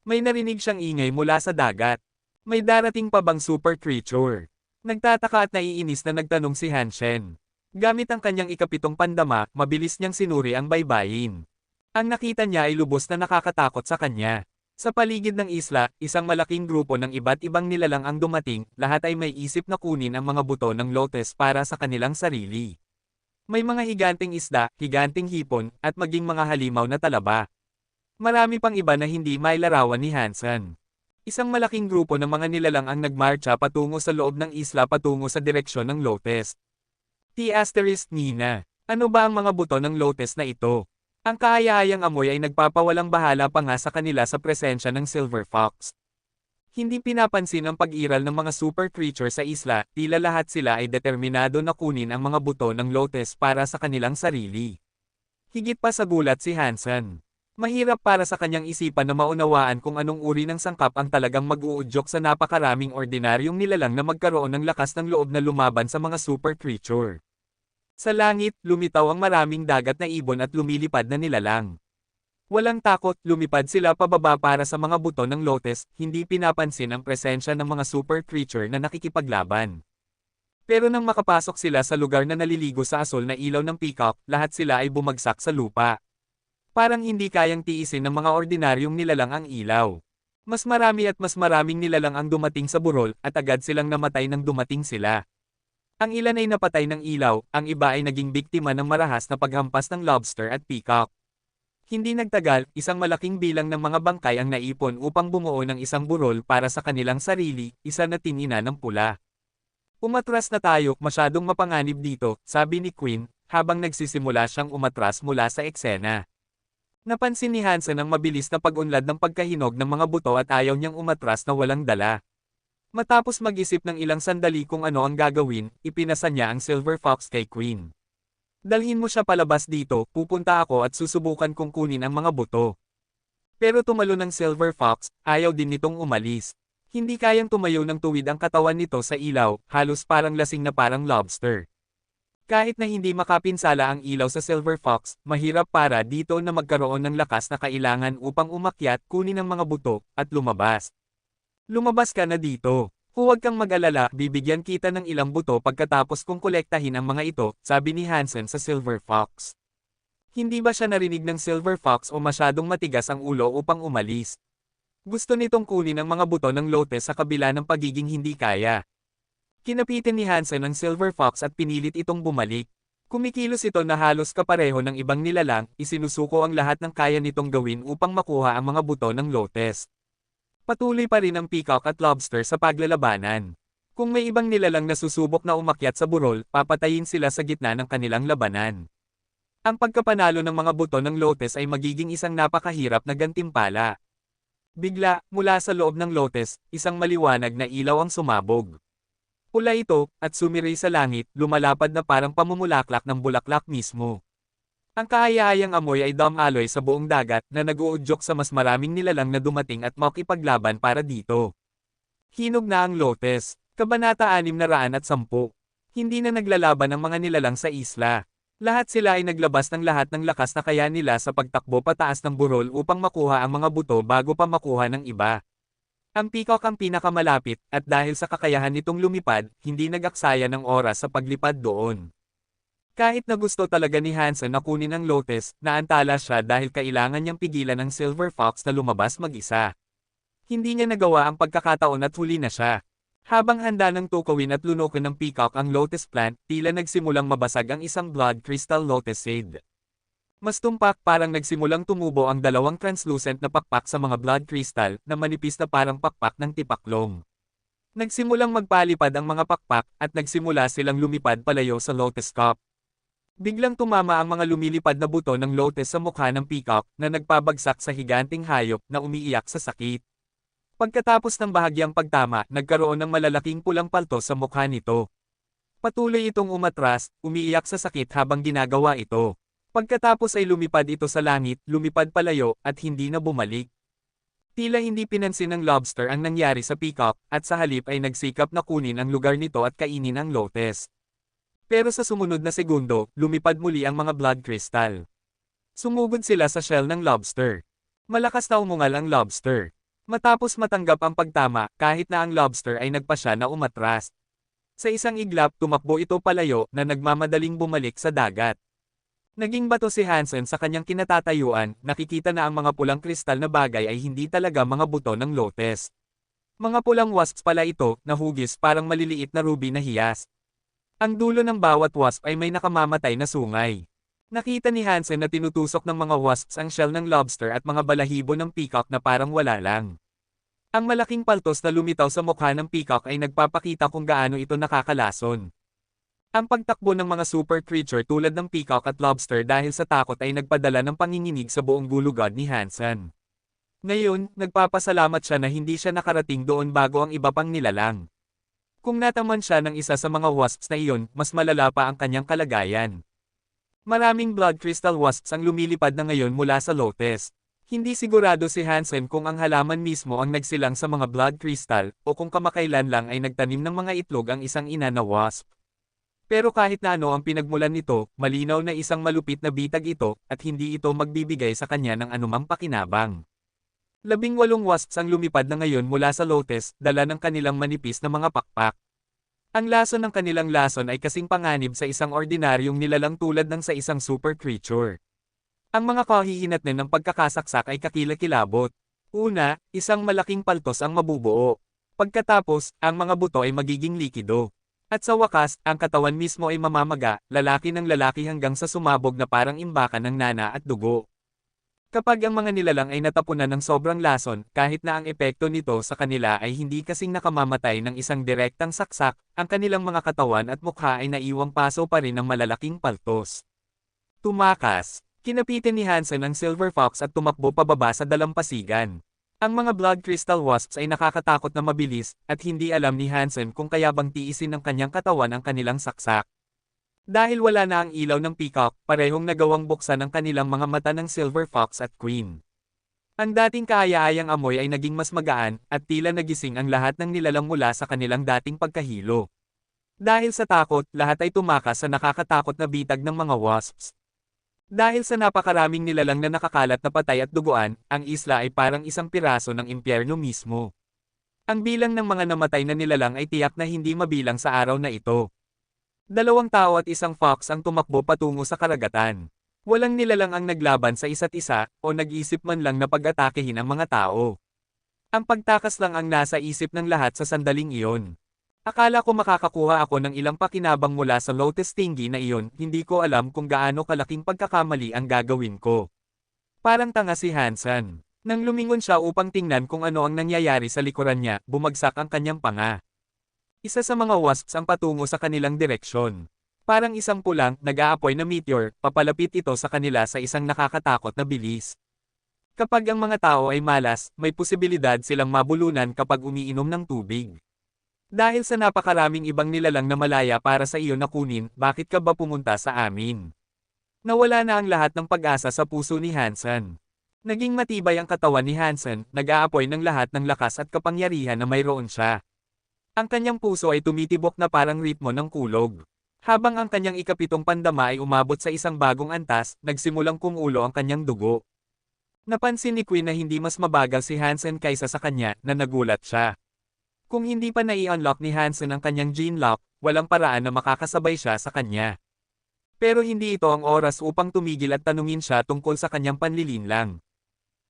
May narinig siyang ingay mula sa dagat. May darating pa bang super creature? Nagtataka at naiinis na nagtanong si Hansen. Gamit ang kanyang ikapitong pandama, mabilis niyang sinuri ang baybayin. Ang nakita niya ay lubos na nakakatakot sa kanya. Sa paligid ng isla, isang malaking grupo ng iba't ibang nilalang ang dumating, lahat ay may isip na kunin ang mga buto ng lotus para sa kanilang sarili. May mga higanting isda, higanting hipon, at maging mga halimaw na talaba. Marami pang iba na hindi mailarawan ni Hansen. Isang malaking grupo ng mga nilalang ang nagmarcha patungo sa loob ng isla patungo sa direksyon ng lotus. Nina. Ano ba ang mga buto ng lotus na ito? Ang kahaya-hayang amoy ay nagpapawalang bahala pa nga sa kanila sa presensya ng silver fox. Hindi pinapansin ang pag-iral ng mga super creature sa isla, tila lahat sila ay determinado na kunin ang mga buto ng lotus para sa kanilang sarili. Higit pa sa gulat si Hansen. Mahirap para sa kanyang isipan na maunawaan kung anong uri ng sangkap ang talagang mag-uudyok sa napakaraming ordinaryong nilalang na magkaroon ng lakas ng loob na lumaban sa mga super creature. Sa langit, lumitaw ang maraming dagat na ibon at lumilipad na nilalang. Walang takot, lumipad sila pababa para sa mga buto ng lotus, hindi pinapansin ang presensya ng mga super creature na nakikipaglaban. Pero nang makapasok sila sa lugar na naliligo sa asul na ilaw ng peacock, lahat sila ay bumagsak sa lupa. Parang hindi kayang tiisin ng mga ordinaryong nilalang ang ilaw. Mas marami at mas maraming nilalang ang dumating sa burol, at agad silang namatay nang dumating sila. Ang ilan ay napatay ng ilaw, ang iba ay naging biktima ng marahas na paghampas ng lobster at peacock. Hindi nagtagal, isang malaking bilang ng mga bangkay ang naipon upang bumuo ng isang burol para sa kanilang sarili, isa na tinina ng pula. Umatras na tayo, masyadong mapanganib dito, sabi ni Queen, habang nagsisimula siyang umatras mula sa eksena. Napansin ni Hansen ang mabilis na pag-unlad ng pagkahinog ng mga buto at ayaw niyang umatras na walang dala. Matapos mag-isip ng ilang sandali kung ano ang gagawin, ipinasa niya ang Silver Fox kay Queen. Dalhin mo siya palabas dito, pupunta ako at susubukan kong kunin ang mga buto. Pero tumalo ng Silver Fox, ayaw din nitong umalis. Hindi kayang tumayo ng tuwid ang katawan nito sa ilaw, halos parang lasing na parang lobster. Kahit na hindi makapinsala ang ilaw sa Silver Fox, mahirap para dito na magkaroon ng lakas na kailangan upang umakyat, kunin ang mga buto, at lumabas. Lumabas ka na dito. Huwag kang mag-alala, bibigyan kita ng ilang buto pagkatapos kong kolektahin ang mga ito, sabi ni Hansen sa Silver Fox. Hindi ba siya narinig ng Silver Fox o masyadong matigas ang ulo upang umalis? Gusto nitong kunin ang mga buto ng lotes sa kabila ng pagiging hindi kaya. Kinapitin ni Hansen ang Silver Fox at pinilit itong bumalik. Kumikilos ito na halos kapareho ng ibang nilalang, isinusuko ang lahat ng kaya nitong gawin upang makuha ang mga buto ng lotes. Patuloy pa rin ang peacock at lobster sa paglalabanan. Kung may ibang nilalang na susubok na umakyat sa burol, papatayin sila sa gitna ng kanilang labanan. Ang pagkapanalo ng mga buto ng lotes ay magiging isang napakahirap na gantimpala. Bigla, mula sa loob ng lotes, isang maliwanag na ilaw ang sumabog. Pula ito, at sumiray sa langit, lumalapad na parang pamumulaklak ng bulaklak mismo. Ang kaaya-ayang amoy ay damaloy sa buong dagat na nag-uudyok sa mas maraming nilalang na dumating at makipaglaban para dito. Hinog na ang lotes. Kabanata 610. Hindi na naglalaban ang mga nilalang sa isla. Lahat sila ay naglabas ng lahat ng lakas na kaya nila sa pagtakbo pataas ng burol upang makuha ang mga buto bago pa makuha ng iba. Ang peacock ang pinakamalapit, at dahil sa kakayahan nitong lumipad, hindi nag-aksaya ng oras sa paglipad doon. Kahit na gusto talaga ni Hansen na kunin ang lotes, naantala siya dahil kailangan niyang pigilan ang Silver Fox na lumabas mag-isa. Hindi niya nagawa ang pagkakataon at huli na siya. Habang handa ng tukawin at lunukin ng peacock ang lotus plant, tila nagsimulang mabasag ang isang blood crystal lotus seed. Mas tumpak, parang nagsimulang tumubo ang dalawang translucent na pakpak sa mga blood crystal na manipis na parang pakpak ng tipaklong. Nagsimulang magpalipad ang mga pakpak at nagsimula silang lumipad palayo sa lotus cup. Biglang tumama ang mga lumilipad na buto ng lotus sa mukha ng peacock na nagpabagsak sa higanting hayop na umiiyak sa sakit. Pagkatapos ng bahagyang pagtama, nagkaroon ng malalaking pulang palto sa mukha nito. Patuloy itong umatras, umiiyak sa sakit habang ginagawa ito. Pagkatapos ay lumipad ito sa langit, lumipad palayo, at hindi na bumalik. Tila hindi pinansin ng lobster ang nangyari sa peacock, at sa halip ay nagsikap na kunin ang lugar nito at kainin ang lotus. Pero sa sumunod na segundo, lumipad muli ang mga blood crystal. Sumugod sila sa shell ng lobster. Malakas na umungal ang lobster. Matapos matanggap ang pagtama, kahit na ang lobster ay nagpasya na umatras. Sa isang iglap, tumakbo ito palayo na nagmamadaling bumalik sa dagat. Naging bato si Hansen sa kanyang kinatatayuan, nakikita na ang mga pulang kristal na bagay ay hindi talaga mga buto ng lotus. Mga pulang wasps pala ito, na hugis parang maliliit na ruby na hiyas. Ang dulo ng bawat wasp ay may nakamamatay na sungay. Nakita ni Hansen na tinutusok ng mga wasps ang shell ng lobster at mga balahibo ng peacock na parang wala lang. Ang malaking paltos na lumitaw sa mukha ng peacock ay nagpapakita kung gaano ito nakakalason. Ang pagtakbo ng mga super creature tulad ng peacock at lobster dahil sa takot ay nagpadala ng panginginig sa buong gulugod ni Hansen. Ngayon, nagpapasalamat siya na hindi siya nakarating doon bago ang iba pang nilalang. Kung nataman siya ng isa sa mga wasps na iyon, mas malala pa ang kanyang kalagayan. Maraming blood crystal wasps ang lumilipad na ngayon mula sa lotus. Hindi sigurado si Hansen kung ang halaman mismo ang nagsilang sa mga blood crystal, o kung kamakailan lang ay nagtanim ng mga itlog ang isang ina na wasp. Pero kahit na ano ang pinagmulan nito, malinaw na isang malupit na bitag ito, at hindi ito magbibigay sa kanya ng anumang pakinabang. 18 wasps ang lumipad na ngayon mula sa lotus, dala ng kanilang manipis na mga pakpak. Ang lason ng kanilang lason ay kasing panganib sa isang ordinaryong nilalang tulad ng sa isang super creature. Ang mga kahihinatnan ng pagkakasaksak ay kakilakilabot. Una, isang malaking paltos ang mabubuo. Pagkatapos, ang mga buto ay magiging likido. At sa wakas, ang katawan mismo ay mamamaga, lalaki ng lalaki hanggang sa sumabog na parang imbakan ng nana at dugo. Kapag ang mga nilalang ay natapunan ng sobrang lason, kahit na ang epekto nito sa kanila ay hindi kasing nakamamatay ng isang direktang saksak, ang kanilang mga katawan at mukha ay naiwang paso pa rin ng malalaking paltos. Tumakas. Kinapitin ni Hansen ang Silver Fox at tumakbo pababa sa dalampasigan. Ang mga blood crystal wasps ay nakakatakot na mabilis, at hindi alam ni Hansen kung kaya bang tiisin ng kanyang katawan ang kanilang saksak. Dahil wala na ang ilaw ng peacock, parehong nagawang buksan ang kanilang mga mata ng Silver Fox at Queen. Ang dating kaaya-ayang amoy ay naging mas magaan, at tila nagising ang lahat ng nilalang mula sa kanilang dating pagkahilo. Dahil sa takot, lahat ay tumakas sa nakakatakot na bitag ng mga wasps. Dahil sa napakaraming nilalang na nakakalat na patay at duguan, ang isla ay parang isang piraso ng impyerno mismo. Ang bilang ng mga namatay na nilalang ay tiyak na hindi mabilang sa araw na ito. 2 tao at isang fox ang tumakbo patungo sa karagatan. Walang nilalang ang naglaban sa isa't isa, o nag-isip man lang na pag-atakehin ang mga tao. Ang pagtakas lang ang nasa isip ng lahat sa sandaling iyon. Akala ko makakakuha ako ng ilang pakinabang mula sa Lotus Stingy na iyon, hindi ko alam kung gaano kalaking pagkakamali ang gagawin ko. Parang tanga si Hansen. Nang lumingon siya upang tingnan kung ano ang nangyayari sa likuran niya, bumagsak ang kanyang panga. Isa sa mga wasps ang patungo sa kanilang direksyon. Parang isang pulang, nag-aapoy na meteor, papalapit ito sa kanila sa isang nakakatakot na bilis. Kapag ang mga tao ay malas, may posibilidad silang mabulunan kapag umiinom ng tubig. Dahil sa napakaraming ibang nilalang na malaya para sa iyo na kunin, bakit ka ba pumunta sa amin? Nawala na ang lahat ng pag-asa sa puso ni Hansen. Naging matibay ang katawan ni Hansen, nag-aapoy ng lahat ng lakas at kapangyarihan na mayroon siya. Ang kanyang puso ay tumitibok na parang ritmo ng kulog. Habang ang kanyang ikapitong pandama ay umabot sa isang bagong antas, nagsimulang kumulo ang kanyang dugo. Napansin ni Queen na hindi mas mabagal si Hansen kaysa sa kanya, na nagulat siya. Kung hindi pa nai-unlock ni Hansen ang kanyang gene lock, walang paraan na makakasabay siya sa kanya. Pero hindi ito ang oras upang tumigil at tanungin siya tungkol sa kanyang panlilinlang.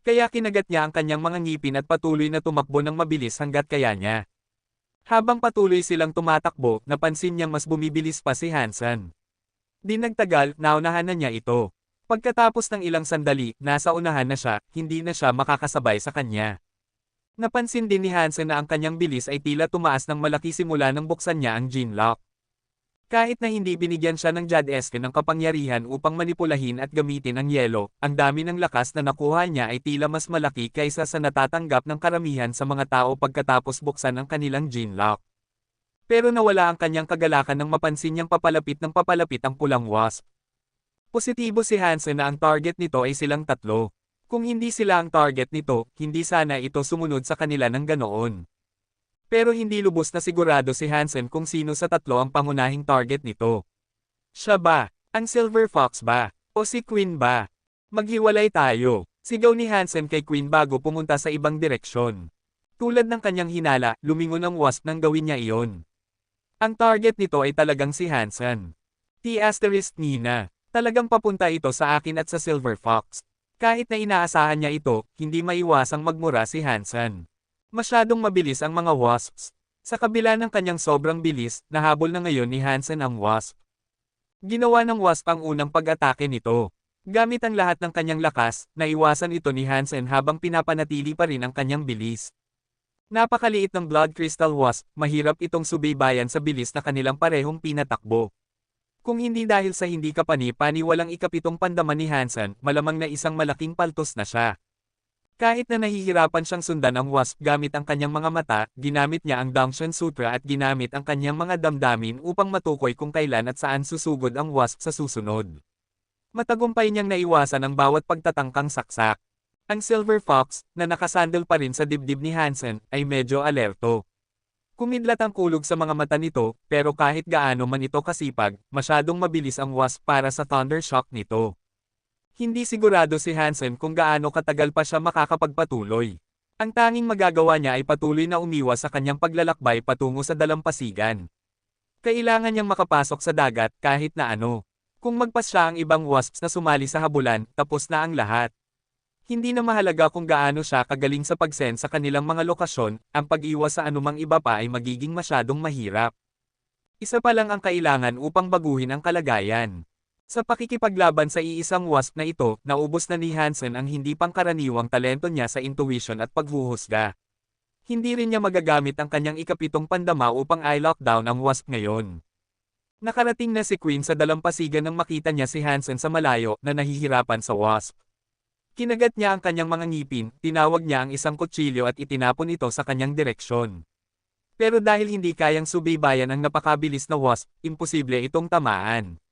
Kaya kinagat niya ang kanyang mga ngipin at patuloy na tumakbo ng mabilis hanggat kaya niya. Habang patuloy silang tumatakbo, napansin niyang mas bumibilis pa si Hansen. Di nagtagal, naunahan na niya ito. Pagkatapos ng ilang sandali, nasa unahan na siya, hindi na siya makakasabay sa kanya. Napansin din ni Hansen na ang kanyang bilis ay tila tumaas ng malaki simula nang buksan niya ang gene lock. Kahit na hindi binigyan siya ng Jad-esque ng kapangyarihan upang manipulahin at gamitin ang yelo, ang dami ng lakas na nakuha niya ay tila mas malaki kaysa sa natatanggap ng karamihan sa mga tao pagkatapos buksan ang kanilang gene lock. Pero nawala ang kanyang kagalakan nang mapansin niyang papalapit ng papalapit ang pulang wasp. Positibo si Hansen na ang target nito ay silang tatlo. Kung hindi sila ang target nito, hindi sana ito sumunod sa kanila ng ganoon. Pero hindi lubos na sigurado si Hansen kung sino sa tatlo ang pangunahing target nito. Siya ba? Ang Silver Fox ba? O si Queen ba? Maghiwalay tayo. Sigaw ni Hansen kay Queen bago pumunta sa ibang direksyon. Tulad ng kanyang hinala, lumingon ang wasp nang gawin niya iyon. Ang target nito ay talagang si Hansen. Nina. Talagang papunta ito sa akin at sa Silver Fox. Kahit na inaasahan niya ito, hindi maiwasang magmura si Hansen. Masyadong mabilis ang mga wasps. Sa kabila ng kanyang sobrang bilis, nahabol na ngayon ni Hansen ang wasp. Ginawa ng wasp ang unang pag-atake nito. Gamit ang lahat ng kanyang lakas, naiwasan ito ni Hansen habang pinapanatili pa rin ang kanyang bilis. Napakaliit ng blood crystal wasp, mahirap itong subaybayan sa bilis na kanilang parehong pinatakbo. Kung hindi dahil sa hindi kapani-pani walang ikapitong pandaman ni Hansen, malamang na isang malaking paltos na siya. Kahit na nahihirapan siyang sundan ang wasp gamit ang kanyang mga mata, ginamit niya ang Dangshan Sutra at ginamit ang kanyang mga damdamin upang matukoy kung kailan at saan susugod ang wasp sa susunod. Matagumpay niyang naiwasan ang bawat pagtatangkang saksak. Ang Silver Fox, na nakasandal pa rin sa dibdib ni Hansen, ay medyo alerto. Kumidlat ang kulog sa mga mata nito, pero kahit gaano man ito kasipag, masyadong mabilis ang wasp para sa thunder shock nito. Hindi sigurado si Hansen kung gaano katagal pa siya makakapagpatuloy. Ang tanging magagawa niya ay patuloy na umiwas sa kanyang paglalakbay patungo sa dalampasigan. Kailangan niyang makapasok sa dagat kahit na ano. Kung magpas siya ang ibang wasps na sumali sa habulan, tapos na ang lahat. Hindi na mahalaga kung gaano siya kagaling sa pag-sense sa kanilang mga lokasyon, ang pag-iwas sa anumang iba pa ay magiging masyadong mahirap. Isa pa lang ang kailangan upang baguhin ang kalagayan. Sa pakikipaglaban sa iisang wasp na ito, naubos na ni Hansen ang hindi pangkaraniwang talento niya sa intuition at paghuhusga. Hindi rin niya magagamit ang kanyang ikapitong pandama upang i-lockdown ang wasp ngayon. Nakarating na si Queen sa dalampasigan nang makita niya si Hansen sa malayo na nahihirapan sa wasp. Kinagat niya ang kanyang mga ngipin, tinawag niya ang isang kutsilyo at itinapon ito sa kanyang direksyon. Pero dahil hindi kayang subaybayan ang napakabilis na wasp, imposible itong tamaan.